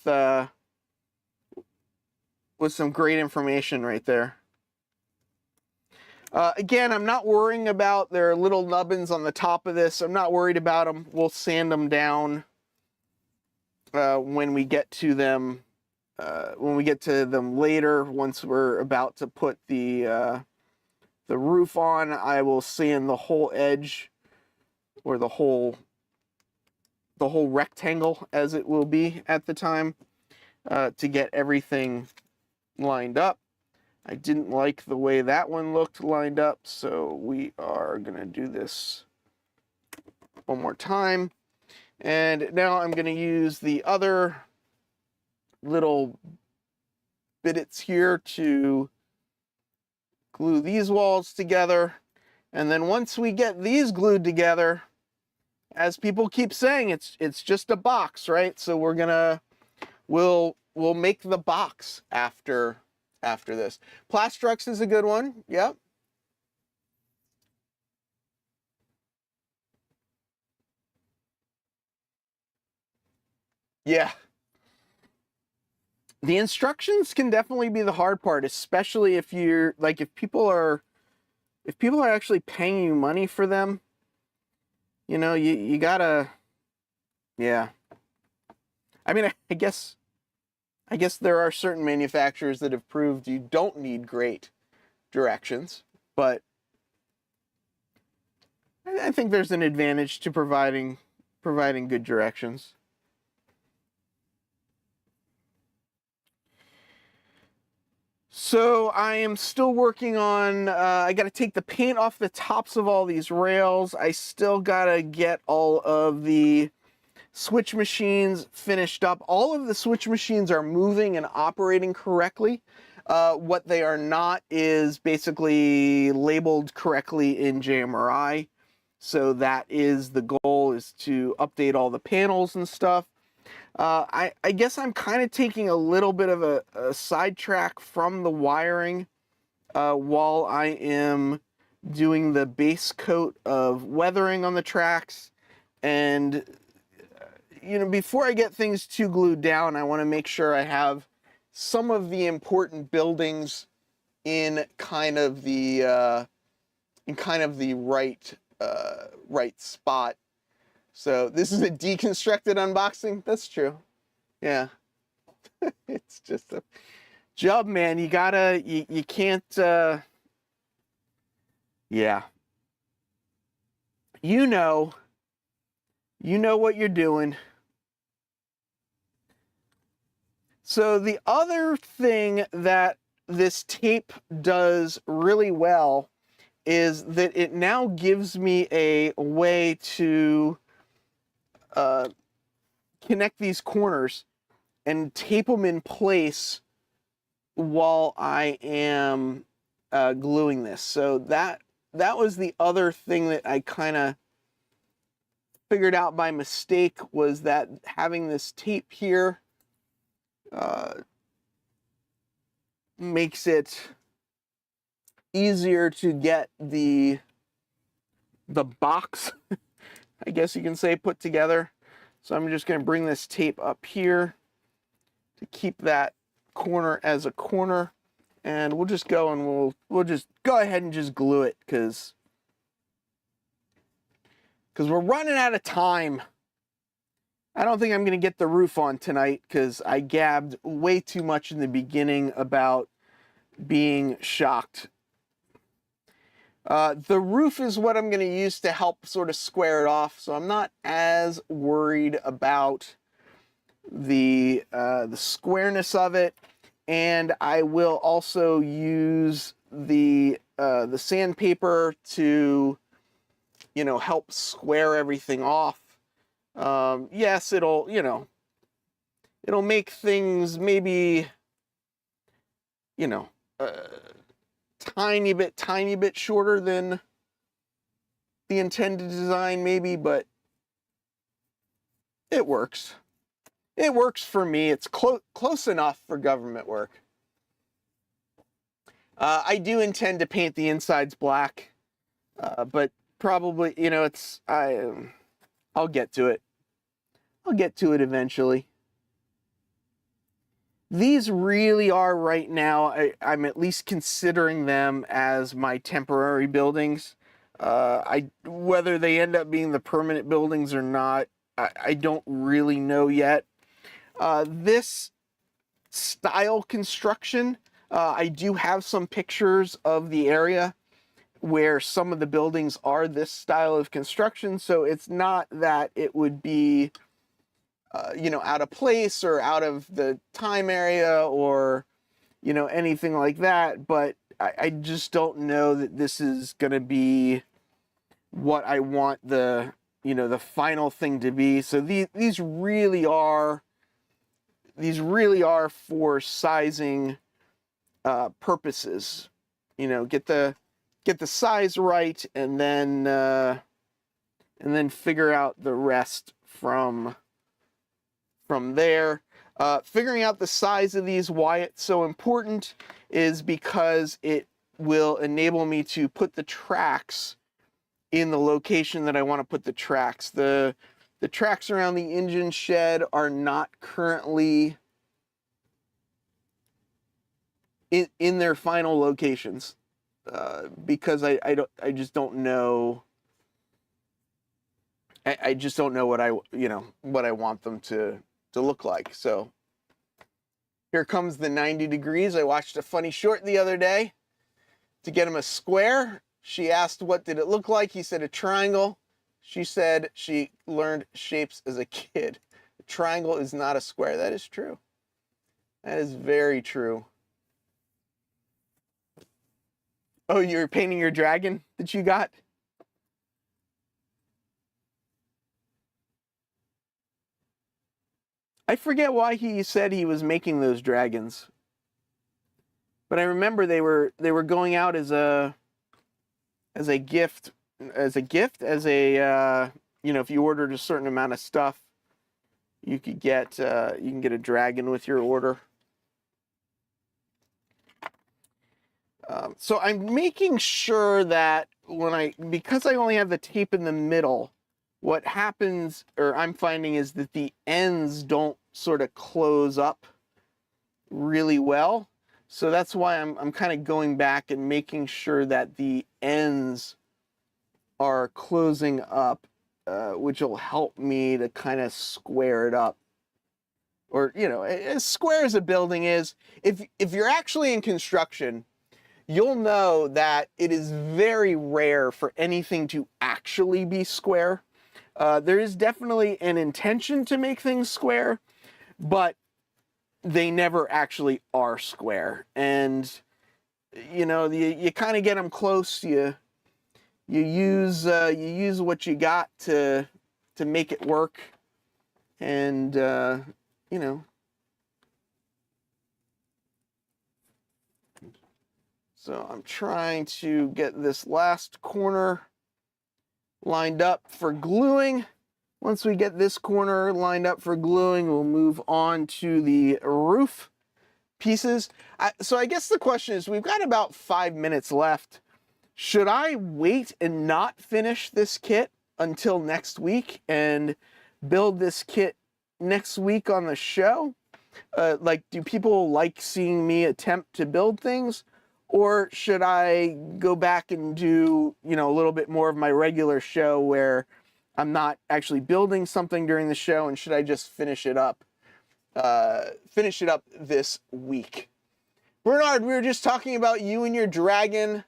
some great information right there. Again, I'm not worrying about, there are little nubbins on the top of this. I'm not worried about them. We'll sand them down when we get to them. Later, once we're about to put the roof on, I will sand the whole edge, or the whole rectangle, as it will be at the time, to get everything lined up. I didn't like the way that one looked lined up, so we are going to do this one more time. And now I'm going to use the other little bits here to glue these walls together. And then once we get these glued together, as people keep saying, it's just a box, right? So we'll make the box after this. Plastrux is a good one. Yep. Yeah. The instructions can definitely be the hard part, especially if you're like, if people are actually paying you money for them, you know, you gotta, yeah. I mean, I guess there are certain manufacturers that have proved you don't need great directions, but I think there's an advantage to providing good directions. So I am still working on, I got to take the paint off the tops of all these rails. I still got to get all of the switch machines finished up. All of the switch machines are moving and operating correctly. What they are not is basically labeled correctly in JMRI. So that is the goal, is to update all the panels and stuff. I guess I'm kind of taking a little bit of a sidetrack from the wiring while I am doing the base coat of weathering on the tracks. And, before I get things too glued down, I want to make sure I have some of the important buildings in kind of the right spot. So this is a deconstructed unboxing. That's true. Yeah. It's just a job, man. You gotta, you can't, yeah. You know what you're doing. So the other thing that this tape does really well is that it now gives me a way to connect these corners and tape them in place while I am gluing this. So that was the other thing that I kind of figured out by mistake, was that having this tape here makes it easier to get the box, I guess you can say, put together. So I'm just going to bring this tape up here to keep that corner as a corner, and we'll just go and we'll just go ahead and just glue it, because we're running out of time. I don't think I'm going to get the roof on tonight, because I gabbed way too much in the beginning about being shocked. The roof is what I'm going to use to help sort of square it off, so I'm not as worried about the squareness of it. And I will also use the sandpaper to, help square everything off. Yes, it'll make things maybe, tiny bit shorter than the intended design maybe, but it works. It works for me. It's close enough for government work. I do intend to paint the insides black, but probably, I'll get to it. I'll get to it eventually. These really are right now, I'm at least considering them as my temporary buildings. Whether they end up being the permanent buildings or not, I don't really know yet. This style construction, I do have some pictures of the area where some of the buildings are this style of construction, so it's not that it would be out of place or out of the time area or anything like that, but I just don't know that this is going to be what I want the final thing to be. So these really are for sizing purposes. Get the size right, and then figure out the rest from there. Figuring out the size of these, why it's so important, is because it will enable me to put the tracks in the location that I want to put the tracks. The tracks around the engine shed are not currently in their final locations, because I just don't know. I just don't know what I want them to look like. So here comes the 90 degrees. I watched a funny short the other day to get him a square. She asked what did it look like. He said a triangle. She said she learned shapes as a kid. A triangle is not a square. That is true. That is very true. Oh, you're painting your dragon that you got? I forget why he said he was making those dragons, but I remember they were going out as a gift, if you ordered a certain amount of stuff, you can get a dragon with your order. So I'm making sure that because I only have the tape in the middle, what happens, or I'm finding, is that the ends don't sort of close up really well. So that's why I'm kind of going back and making sure that the ends are closing up, which will help me to kind of square it up. Or, as square as a building is, if you're actually in construction, you'll know that it is very rare for anything to actually be square. There is definitely an intention to make things square, but they never actually are square. And, you kind of get them close. You use what you got to make it work. And, so I'm trying to get this last corner lined up for gluing. Once we get this corner lined up for gluing, we'll move on to the roof pieces. So I guess the question is, we've got about 5 minutes left. Should I wait and not finish this kit until next week and build this kit next week on the show? Do people like seeing me attempt to build things? Or should I go back and do, a little bit more of my regular show where I'm not actually building something during the show, and should I just finish it up this week? Bernard, we were just talking about you and your dragon,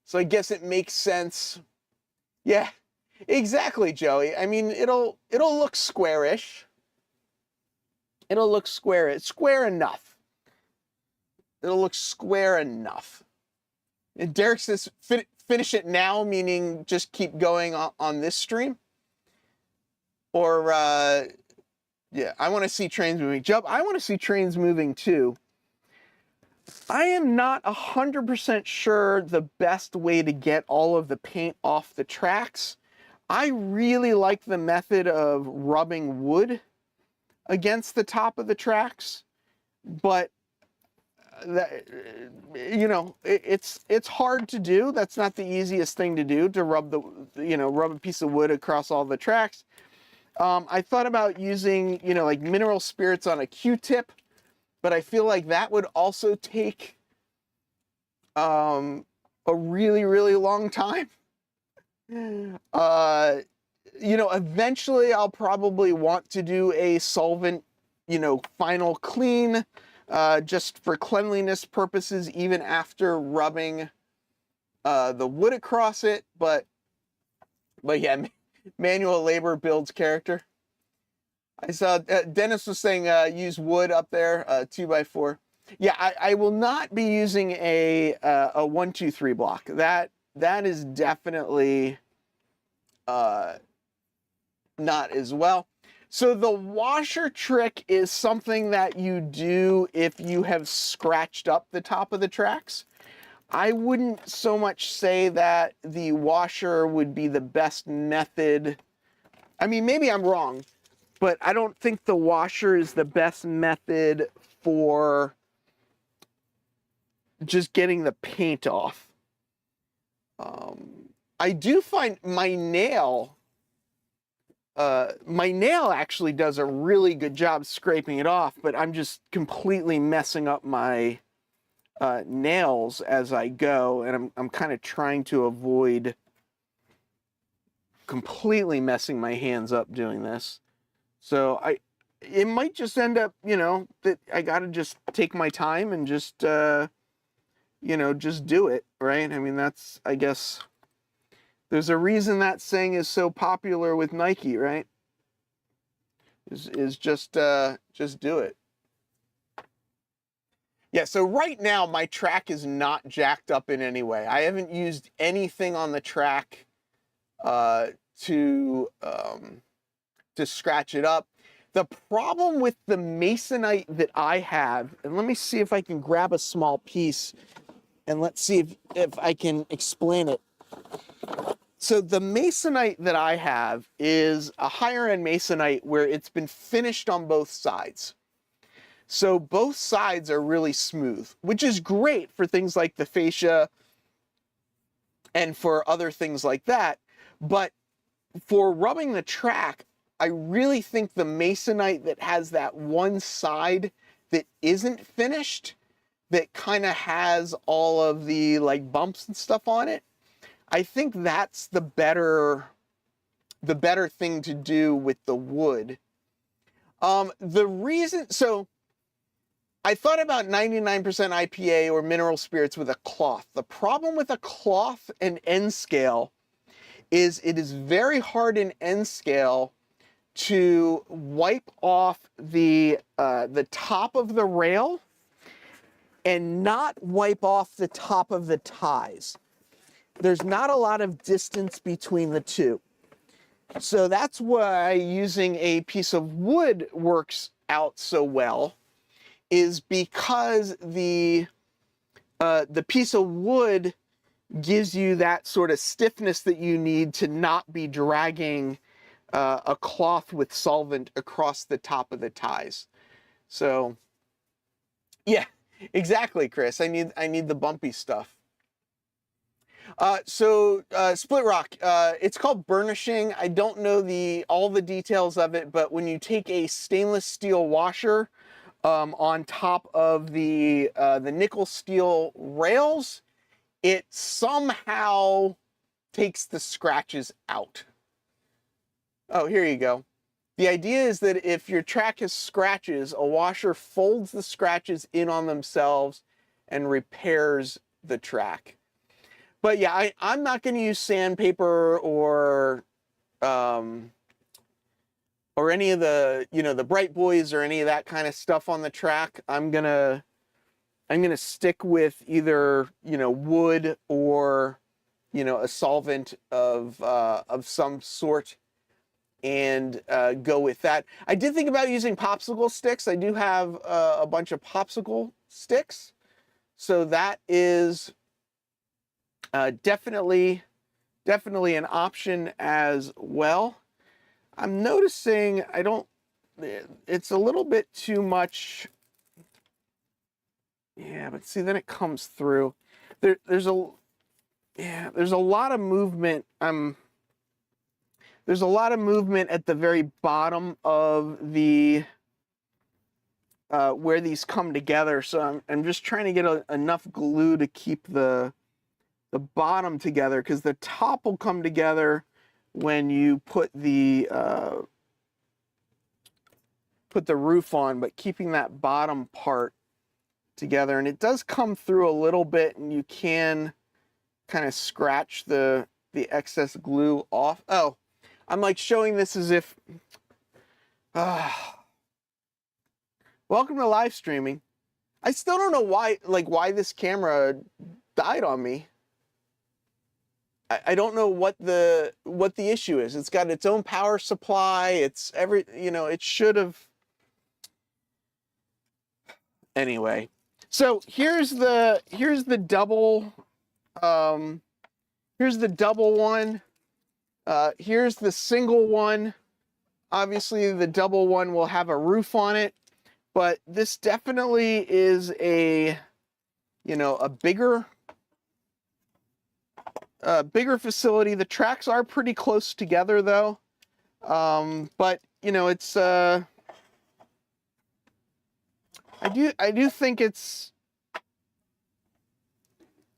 so I guess it makes sense. Yeah, exactly, Joey. I mean, it'll look squarish. It'll look square enough. It'll look square enough. And Derek says, finish it now, meaning just keep going on this stream. Or, yeah, I want to see trains moving. Jub, I want to see trains moving too. I am not 100% sure the best way to get all of the paint off the tracks. I really like the method of rubbing wood against the top of the tracks, but it's hard to do. That's not the easiest thing to do, to rub a piece of wood across all the tracks. I thought about using, like mineral spirits on a Q-tip, but I feel like that would also take a really, really long time. Eventually I'll probably want to do a solvent, final clean, just for cleanliness purposes, even after rubbing the wood across it. But yeah, manual labor builds character. I saw Dennis was saying use wood up there, 2x4. Yeah, I will not be using a 1-2-3 block. That is definitely not as well. So the washer trick is something that you do if you have scratched up the top of the tracks. I wouldn't so much say that the washer would be the best method. I mean, maybe I'm wrong, but I don't think the washer is the best method for just getting the paint off. I do find my nail actually does a really good job scraping it off, but I'm just completely messing up my nails as I go, and I'm kind of trying to avoid completely messing my hands up doing this. So it might just end up, that I gotta just take my time and just do it, right? I mean, I guess, there's a reason that saying is so popular with Nike, right? Is just do it. Yeah, so right now my track is not jacked up in any way. I haven't used anything on the track to scratch it up. The problem with the masonite that I have, and let me see if I can grab a small piece and let's see if I can explain it. So the masonite that I have is a higher end masonite where it's been finished on both sides. So both sides are really smooth, which is great for things like the fascia and for other things like that. But for rubbing the track, I really think the masonite that has that one side that isn't finished, that kind of has all of the like bumps and stuff on it, I think that's the better thing to do with the wood. The reason, so I thought about 99% IPA or mineral spirits with a cloth. The problem with a cloth and N scale is it is very hard in N scale to wipe off the top of the rail and not wipe off the top of the ties. There's not a lot of distance between the two. So that's why using a piece of wood works out so well, is because the piece of wood gives you that sort of stiffness that you need to not be dragging a cloth with solvent across the top of the ties. So yeah, exactly, Chris. I need the bumpy stuff. Split rock, it's called burnishing. I don't know all the details of it, but when you take a stainless steel washer on top of the nickel steel rails, it somehow takes the scratches out. Oh, here you go. The idea is that if your track has scratches, a washer folds the scratches in on themselves and repairs the track. But yeah, I'm not going to use sandpaper or any of the, the Bright Boys or any of that kind of stuff on the track. I'm gonna stick with either, wood or, a solvent of some sort, and go with that. I did think about using popsicle sticks. I do have a bunch of popsicle sticks, so that is definitely an option as well. I'm noticing it's a little bit too much. Yeah, but see, then it comes through. There's a lot of movement. There's a lot of movement at the very bottom of the where these come together. So I'm just trying to get enough glue to keep the bottom together, because the top will come together when you put the roof on, but keeping that bottom part together. And it does come through a little bit, and you can kind of scratch the excess glue off. Oh, I'm like showing this as if welcome to live streaming. I still don't know why this camera died on me. I don't know what the issue is. It's got its own power supply. It's it should have. Anyway, so here's the double. Here's the double one. Here's the single one. Obviously, the double one will have a roof on it, but this definitely is a bigger facility. The tracks are pretty close together though. But it's I do think it's,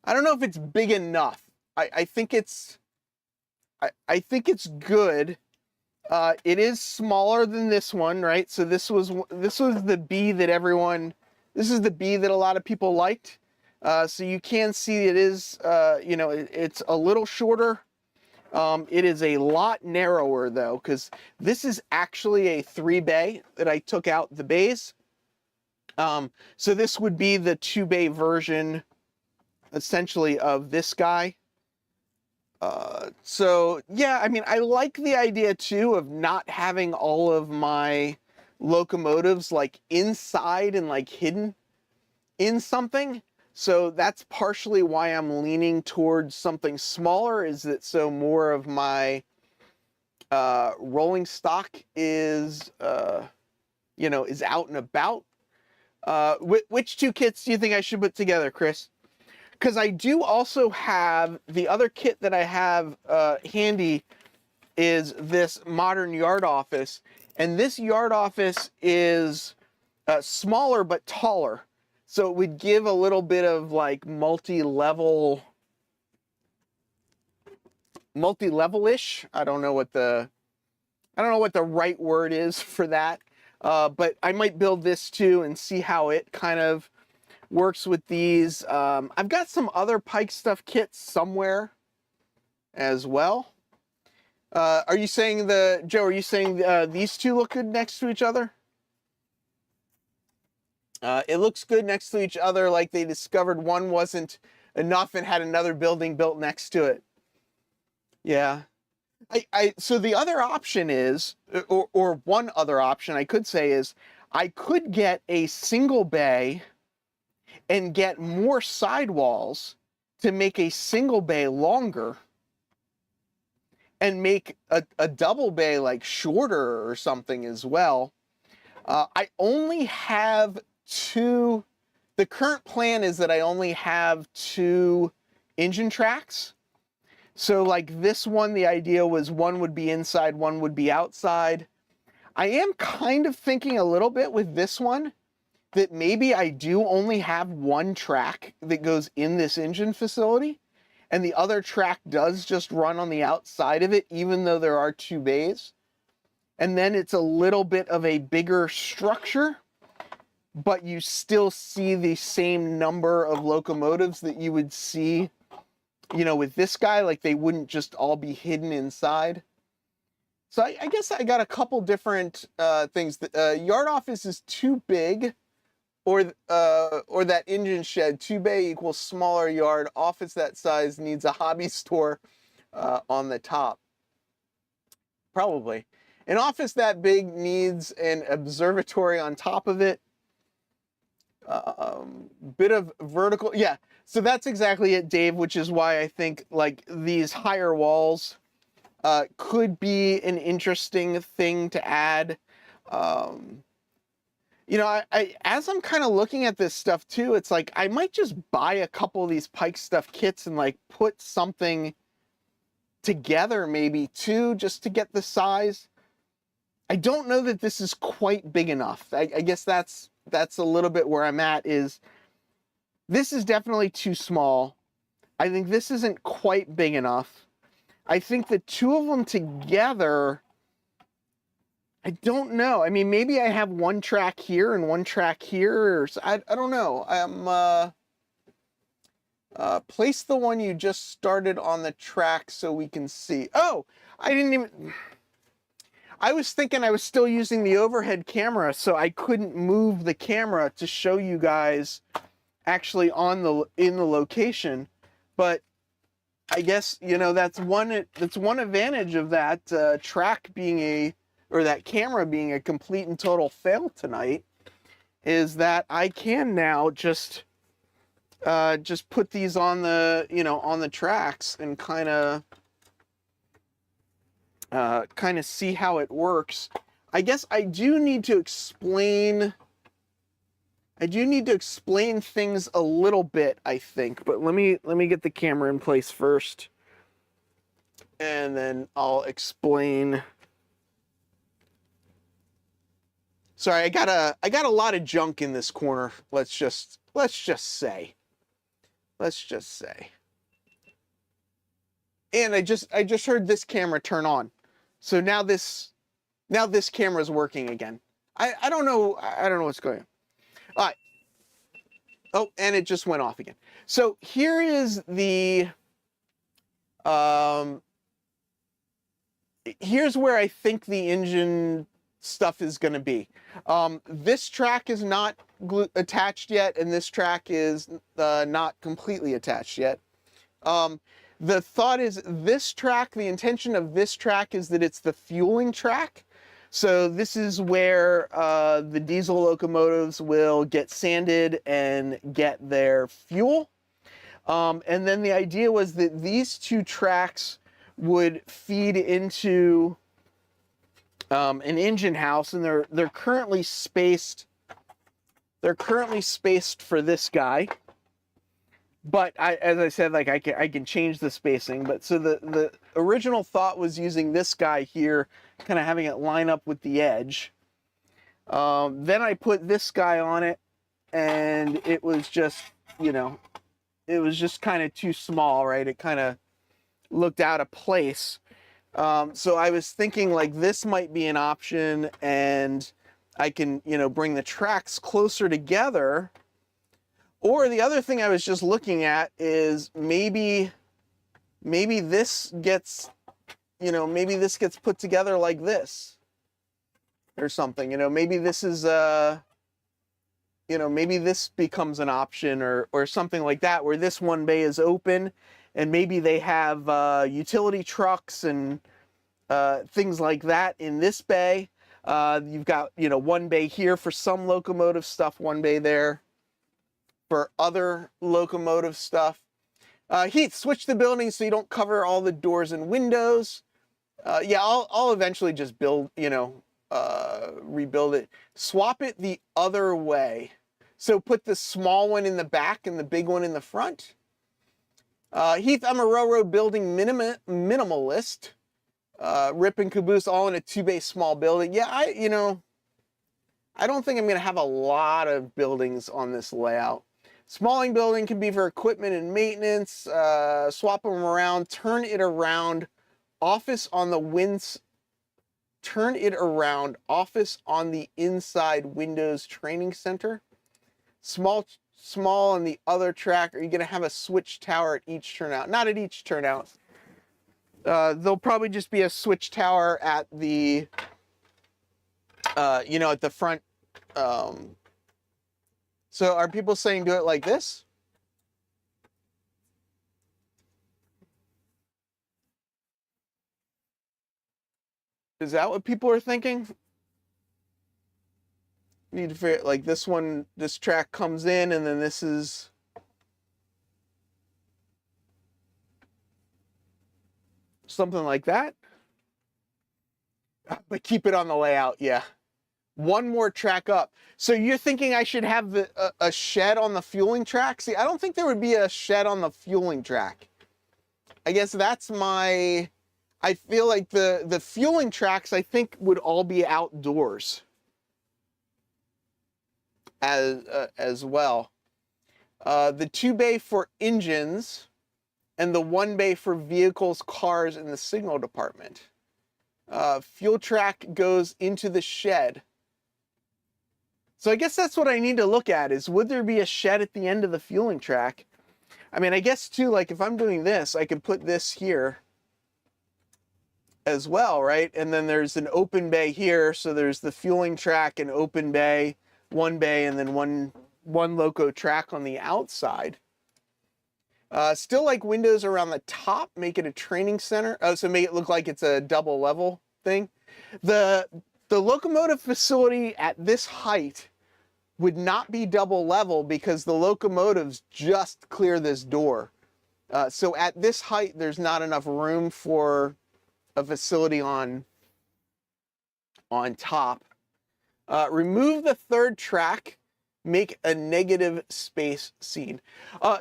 I don't know if it's big enough. I think it's good. It is smaller than this one, right? So this was the B that this is the B that a lot of people liked. So you can see it is, it's a little shorter. It is a lot narrower though, because this is actually a 3-bay that I took out the bays. So this would be the 2-bay version, essentially, of this guy. So yeah, I mean, I like the idea too of not having all of my locomotives like inside and like hidden in something. So that's partially why I'm leaning towards something smaller, is that so more of my rolling stock is is out and about. Which two kits do you think I should put together, Chris? Because I do also have the other kit that I have handy is this modern yard office, and this yard office is smaller but taller, so it would give a little bit of like multi-level-ish. I don't know what the right word is for that, but I might build this too and see how it kind of works with these. I've got some other Pike Stuff kits somewhere as well. Are you saying Joe, are you saying these two look good next to each other? It looks good next to each other, like they discovered one wasn't enough and had another building built next to it. Yeah. So the other option is, or one other option I could say is, I could get a single bay and get more sidewalls to make a single bay longer and make a double bay like shorter or something as well. I only have two, the current plan is that I only have two engine tracks. So like this one, the idea was one would be inside, one would be outside. I am kind of thinking a little bit with this one that maybe I do only have one track that goes in this engine facility, and the other track does just run on the outside of it, even though there are two bays. And then it's a little bit of a bigger structure, but you still see the same number of locomotives that you would see, you know, with this guy. Like they wouldn't just all be hidden inside. So I guess I got a couple different things. The yard office is too big, or that engine shed. Too big equals smaller yard. Office that size needs a hobby store on the top. Probably. An office that big needs an observatory on top of it. Bit of vertical. Yeah, so that's exactly it, Dave, which is why I think like these higher walls could be an interesting thing to add. You know, I as I'm kind of looking at this stuff too, it's like I might just buy a couple of these Pike Stuff kits and like put something together maybe too, just to get the size. I don't know that this is quite big enough. I guess that's a little bit where I'm at. Is this is definitely too small. I think this isn't quite big enough. I think the two of them together, I don't know. I mean, maybe I have one track here and one track here. Or, I don't know. Place the one you just started on the track so we can see. Oh, I didn't even... I was thinking I was still using the overhead camera, so I couldn't move the camera to show you guys actually in the location. But I guess, you know, that's one advantage of that track being that camera being a complete and total fail tonight, is that I can now just put these on the, you know, on the tracks and kind of see how it works. I guess I do need to explain things a little bit, I think, but let me get the camera in place first, and then I'll explain. Sorry, I got a lot of junk in this corner. Let's just say. And I just heard this camera turn on. So now this camera is working again. I don't know what's going on. All right. Oh, and it just went off again. So here is the here's where I think the engine stuff is going to be. This track is not attached yet, and this track is not completely attached yet. The thought is the intention of this track is that it's the fueling track. So this is where the diesel locomotives will get sanded and get their fuel. And then the idea was that these two tracks would feed into an engine house, and they're currently spaced They're currently spaced for this guy, but as I said, like I can change the spacing. But so the original thought was using this guy here, kind of having it line up with the edge. Then I put this guy on it, and it was just, you know, it was just kind of too small, right? It kind of looked out of place. So I was thinking like this might be an option, and I can, you know, bring the tracks closer together. Or the other thing I was just looking at is maybe this gets, you know, maybe this gets put together like this or something. You know, maybe this is you know, maybe this becomes an option, or something like that, where this one bay is open, and maybe they have utility trucks and things like that in this bay. You've got, you know, one bay here for some locomotive stuff, one bay there for other locomotive stuff. Heath, switch the building so you don't cover all the doors and windows. Yeah, I'll eventually just build, you know, rebuild it. Swap it the other way. So put the small one in the back and the big one in the front. Heath, I'm a railroad building minimalist. Rip and caboose all in a 2-bay small building. Yeah, you know, I don't think I'm going to have a lot of buildings on this layout. Smalling building can be for equipment and maintenance. Swap them around. Turn it around. Office on the winds. Turn it around. Office on the inside windows training center. Small on the other track. Are you going to have a switch tower at each turnout? Not at each turnout. There'll probably just be a switch tower at the, you know, at the front. So are people saying do it like this? Is that what people are thinking? Need to figure, like this one, this track comes in, and then this is something like that. But keep it on the layout, yeah. One more track up. So you're thinking I should have a shed on the fueling track? See, I don't think there would be a shed on the fueling track. I guess that's my... I feel like the fueling tracks, I think, would all be outdoors as well. The 2-bay for engines and the 1-bay for vehicles, cars, and the signal department. Fuel track goes into the shed. So I guess that's what I need to look at, is would there be a shed at the end of the fueling track? I mean, I guess too, like if I'm doing this, I could put this here as well, right? And then there's an open bay here. So there's the fueling track and open bay, 1 bay, and then one loco track on the outside. Still like windows around the top, make it a training center. Oh, so make it look like it's a double level thing. The locomotive facility at this height would not be double level because the locomotives just clear this door. So at this height, there's not enough room for a facility on top. Remove the 3rd track, make a negative space scene.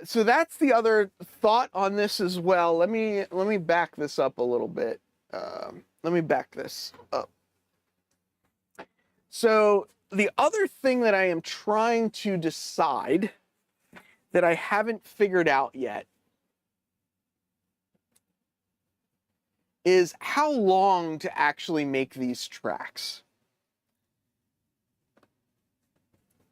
So that's the other thought on this as well. Let me back this up a little bit. Let me back this up. So the other thing that I am trying to decide that I haven't figured out yet is how long to actually make these tracks.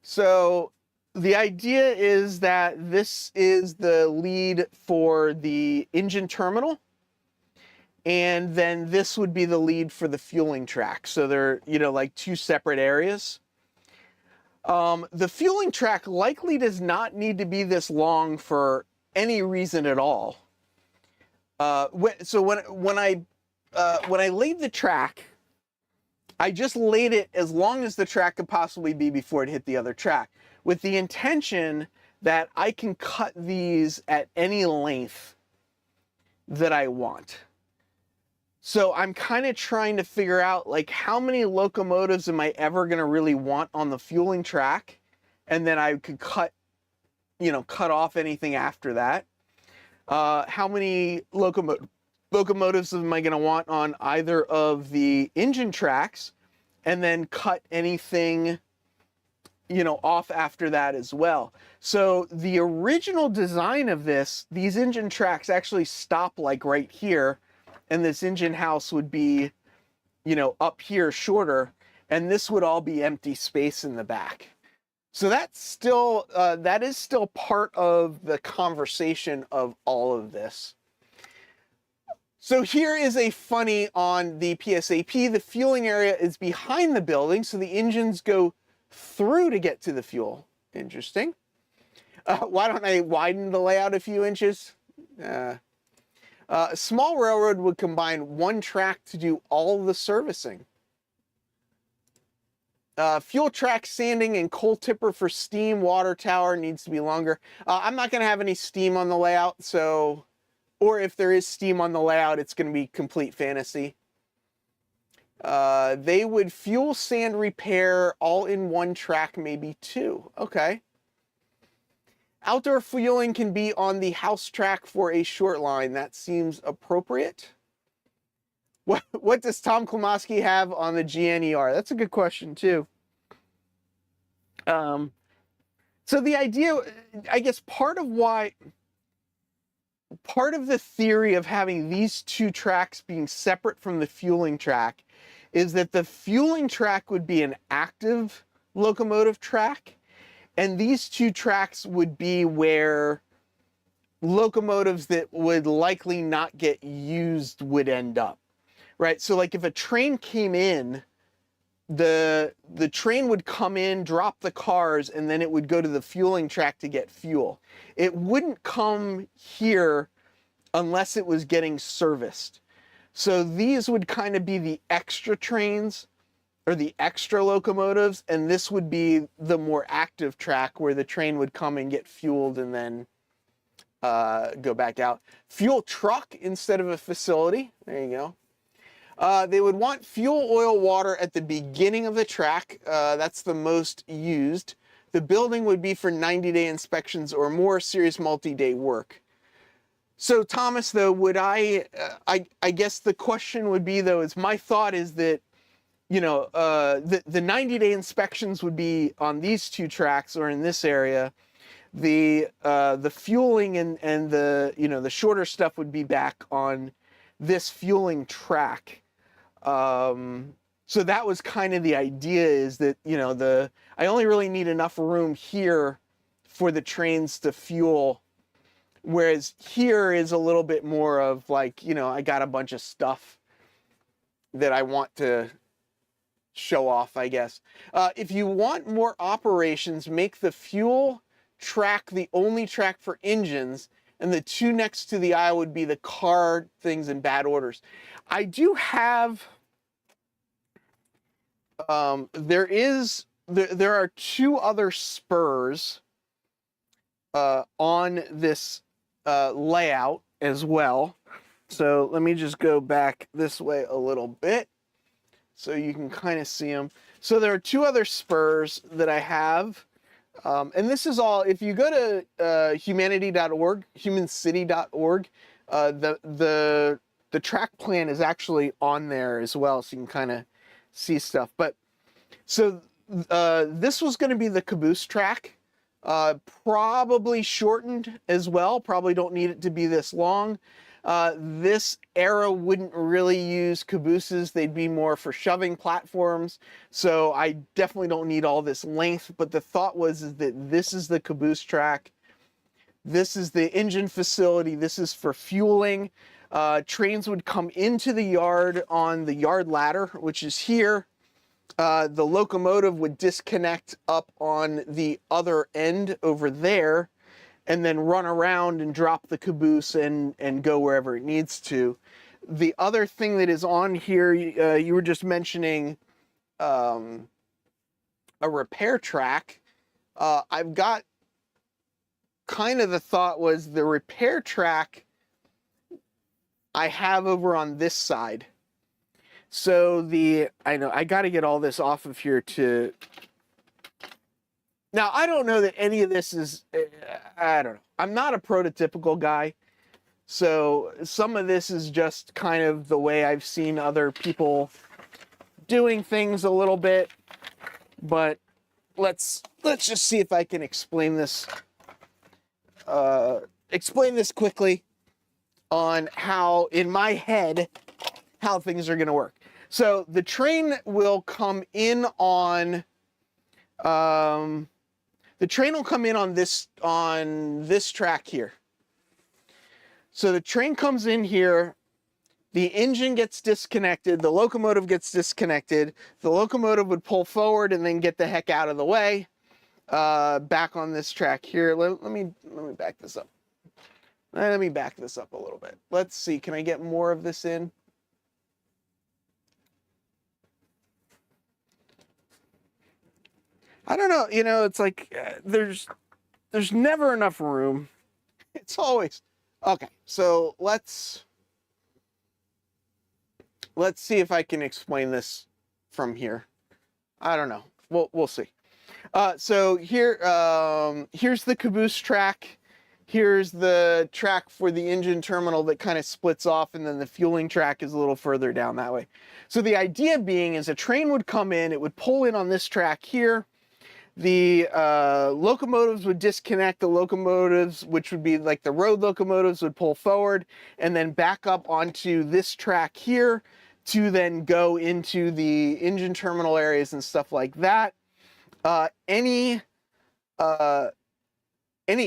So the idea is that this is the lead for the engine terminal, and then this would be the lead for the fueling track. So they're, you know, like 2 separate areas. The fueling track likely does not need to be this long for any reason at all. So when I laid the track, I just laid it as long as the track could possibly be before it hit the other track, with the intention that I can cut these at any length that I want. So I'm kind of trying to figure out, like, how many locomotives am I ever going to really want on the fueling track? and then I could cut off anything after that. How many locomotives am I going to want on either of the engine tracks, and then cut anything, off after that as well. So the original design of these engine tracks actually stop like right here, and this engine house would be, up here shorter, and this would all be empty space in the back. So that is still part of the conversation of all of this. So here is a funny on the PSAP. The fueling area is behind the building, so the engines go through to get to the fuel. Interesting. Why don't I widen the layout a few inches? A small railroad would combine one track to do all the servicing. Fuel track, sanding, and coal tipper for steam. Water tower needs to be longer. I'm not going to have any steam on the layout, or if there is steam on the layout, it's going to be complete fantasy. They would fuel, sand, repair all in one track, maybe two. Okay. Outdoor fueling can be on the house track for a short line. That seems appropriate. What does Tom Klomoski have on the GNER? That's a good question too. So the idea, I guess part of the theory of having these two tracks being separate from the fueling track is that the fueling track would be an active locomotive track, and these two tracks would be where locomotives that would likely not get used would end up, right? So like if a train came in, the train would come in, drop the cars, and then it would go to the fueling track to get fuel. It wouldn't come here unless it was getting serviced. So these would kind of be the extra trains or the extra locomotives, and this would be the more active track where the train would come and get fueled and then go back out. Fuel truck instead of a facility. There you go. They would want fuel, oil, water at the beginning of the track. That's the most used. The building would be for 90-day inspections or more serious multi-day work. So Thomas, though, would I guess the question would be, though, is my thought is that, the 90-day inspections would be on these two tracks or in this area. The fueling and the shorter stuff would be back on this fueling track. So that was kind of the idea, is that, I only really need enough room here for the trains to fuel, whereas here is a little bit more of like, I got a bunch of stuff that I want to show off, I guess. If you want more operations, make the fuel track the only track for engines, and the two next to the aisle would be the car things in bad orders. I do have, there are two other spurs on this layout as well. So let me just go back this way a little bit so you can kind of see them. So there are two other spurs that I have. And this is all, if you go to humanity.org, humancity.org, the track plan is actually on there as well, so you can kind of see stuff. But so this was going to be the caboose track, probably shortened as well. Probably don't need it to be this long. This era wouldn't really use cabooses. They'd be more for shoving platforms. So I definitely don't need all this length, but the thought is that this is the caboose track. This is the engine facility. This is for fueling. Trains would come into the yard on the yard ladder, which is here. The locomotive would disconnect up on the other end over there, and then run around and drop the caboose and go wherever it needs to. The other thing that is on here, you were just mentioning a repair track. I've got kind of the thought was the repair track I have over on this side. So I know I got to get all this off of here to Now, I don't know that any of this is, I don't know. I'm not a prototypical guy. So some of this is just kind of the way I've seen other people doing things a little bit. But let's just see if I can explain this quickly on how, in my head, how things are going to work. So the train will come in on this track here. So the train comes in here, the engine gets disconnected, the locomotive gets disconnected, the locomotive would pull forward and then get the heck out of the way, back on this track here. Let me back this up. Let me back this up a little bit. Let's see, can I get more of this in? I don't know, you know, it's like, there's never enough room. It's always, okay, so let's see if I can explain this from here. I don't know. We'll see. So here, here's the caboose track. Here's the track for the engine terminal that kind of splits off, and then the fueling track is a little further down that way. So the idea being is a train would come in, it would pull in on this track here. The locomotives would disconnect. The locomotives, which would be like the road locomotives, would pull forward and then back up onto this track here to then go into the engine terminal areas and stuff like that. Any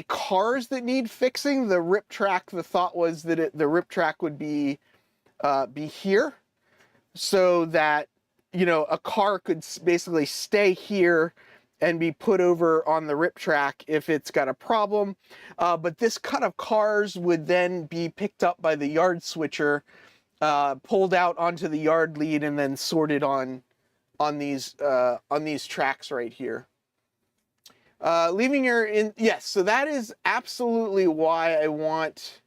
cars that need fixing, the rip track, the thought was that the rip track would be here, so that, you know, a car could basically stay here and be put over on the rip track if it's got a problem. But this cut of cars would then be picked up by the yard switcher, pulled out onto the yard lead, and then sorted on these tracks right here. Leaving your in, yes, so that is absolutely why I want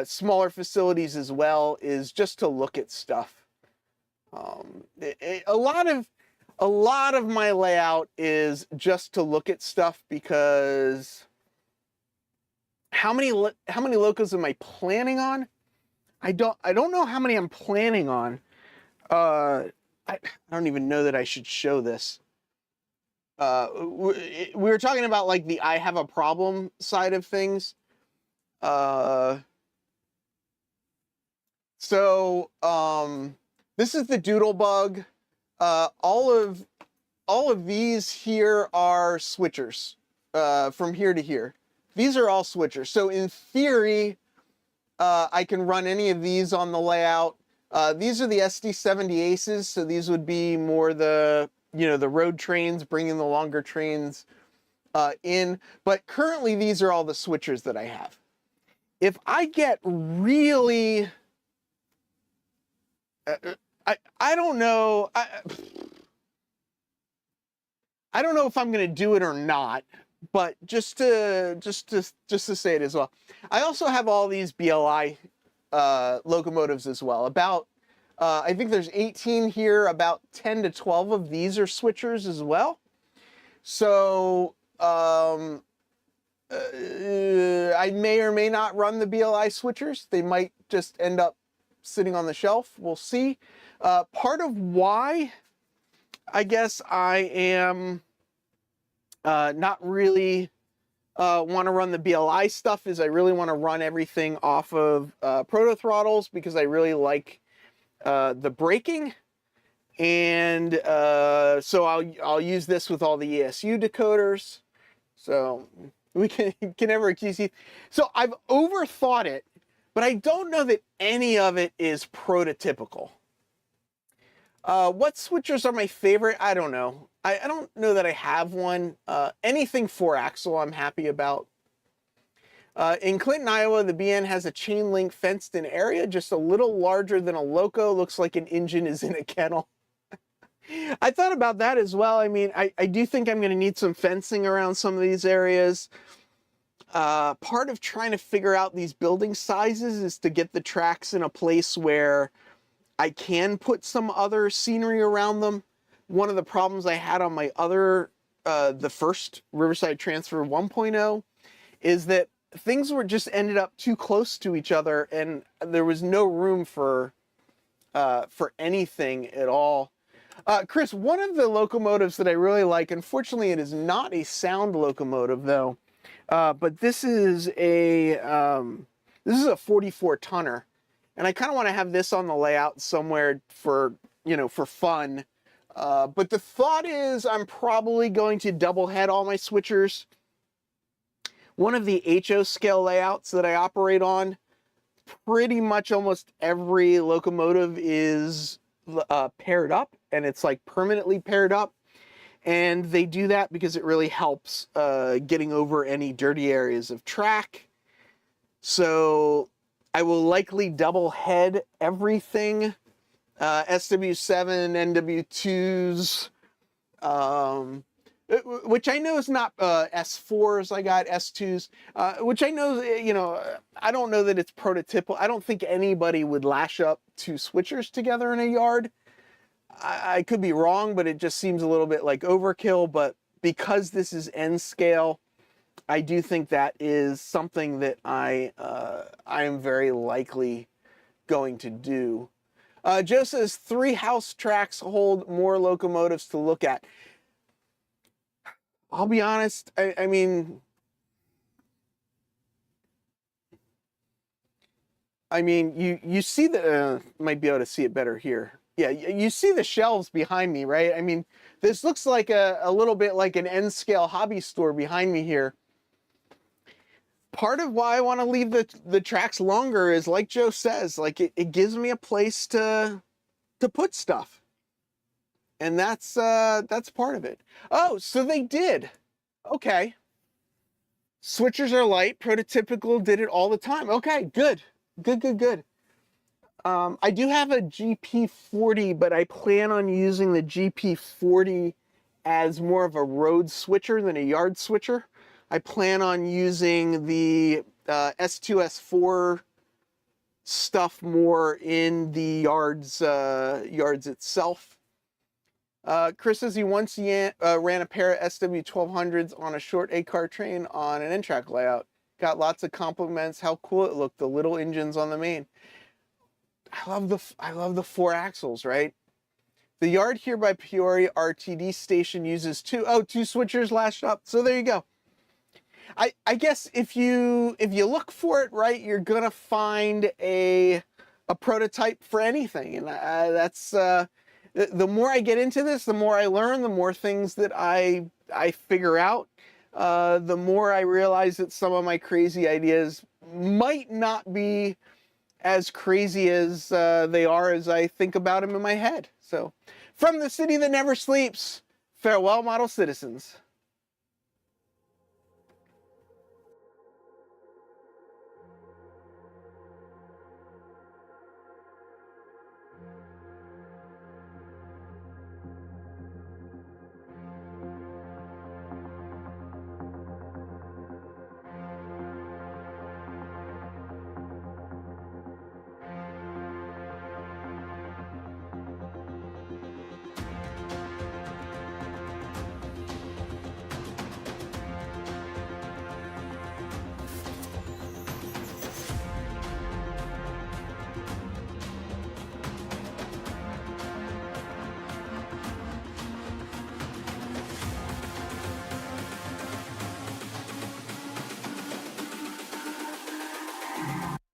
smaller facilities as well, is just to look at stuff. A lot of my layout is just to look at stuff, because how many locos am I planning on? I don't know how many I'm planning on. I don't even know that I should show this. We were talking about like the I have a problem side of things. This is the doodle bug. All of these here are switchers, from here to here. These are all switchers. So in theory, I can run any of these on the layout. These are the SD70 Aces, so these would be more the, you know, the road trains, bringing the longer trains in. But currently, these are all the switchers that I have. If I get really, I don't know. I don't know if I'm going to do it or not, but just to say it as well. I also have all these BLI locomotives as well. About I think there's 18 here. About 10 to 12 of these are switchers as well. So I may or may not run the BLI switchers. They might just end up sitting on the shelf. We'll see. Part of why I guess I am not really want to run the BLI stuff is I really want to run everything off of proto throttles, because I really like the braking. And so I'll use this with all the ESU decoders. So we can never accuse you. So I've overthought it, but I don't know that any of it is prototypical. What switchers are my favorite? I don't know. I don't know that I have one. Anything 4-axle I'm happy about. In Clinton, Iowa, the BN has a chain link fenced in area, just a little larger than a loco. Looks like an engine is in a kennel. I thought about that as well. I mean, I do think I'm going to need some fencing around some of these areas. Part of trying to figure out these building sizes is to get the tracks in a place where I can put some other scenery around them. One of the problems I had on my other the first Riverside Transfer 1.0 is that things were just ended up too close to each other, and there was no room for anything at all. Chris, one of the locomotives that I really like, unfortunately, it is not a sound locomotive though, but this is a 44 tonner, and I kind of want to have this on the layout somewhere for for fun. But the thought is I'm probably going to double head all my switchers. One of the HO scale layouts that I operate on, pretty much almost every locomotive is paired up, and it's like permanently paired up. And they do that because it really helps getting over any dirty areas of track. So I will likely double head everything. SW7, NW2s, which I know is not S4s. I got S2s, which I know, I don't know that it's prototypical. I don't think anybody would lash up two switchers together in a yard. I could be wrong, but it just seems a little bit like overkill. But because this is N scale, I do think that is something that I am very likely going to do. Joe says 3 house tracks hold more locomotives to look at. I'll be honest, I mean, you see the, might be able to see it better here. Yeah, you see the shelves behind me, right? I mean, this looks like a little bit like an N-scale hobby store behind me here. Part of why I want to leave the tracks longer is, like Joe says, like it gives me a place to put stuff. And that's part of it. Oh, so they did. Okay. Switchers are light, prototypical did it all the time. Okay, good. Good. I do have a GP40, but I plan on using the GP40 as more of a road switcher than a yard switcher. I plan on using the S2, S4 stuff more in the yards itself. Chris says he once ran a pair of SW1200s on a short 8-car train on an N-track layout. Got lots of compliments, how cool it looked, the little engines on the main. I love the 4 axles, right? The yard here by Peoria RTD station uses two switchers lashed up. So there you go. I guess if you look for it right, you're gonna find a prototype for anything, and that's the more I get into this, the more I learn, the more things that I figure out, the more I realize that some of my crazy ideas might not be as crazy as they are as I think about them in my head. So, from the city that never sleeps, farewell, model citizens.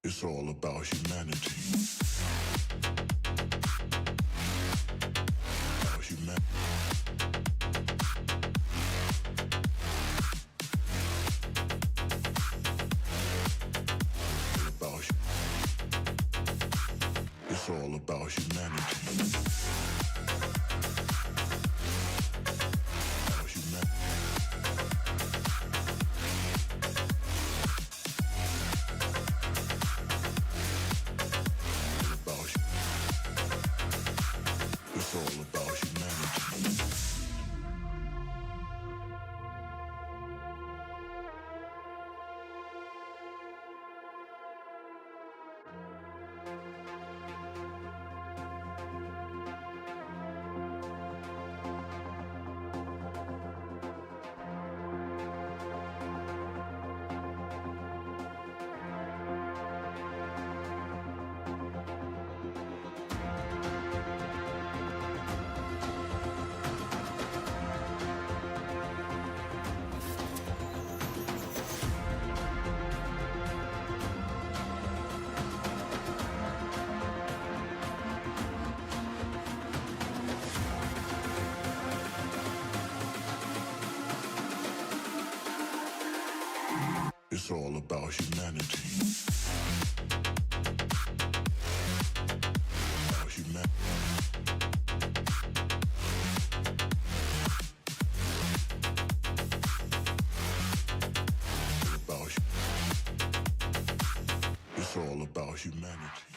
It's all about humanity. About humanity. It's all about humanity. About humanity. It's all about humanity. It's all about humanity. About humanity. It's all about humanity.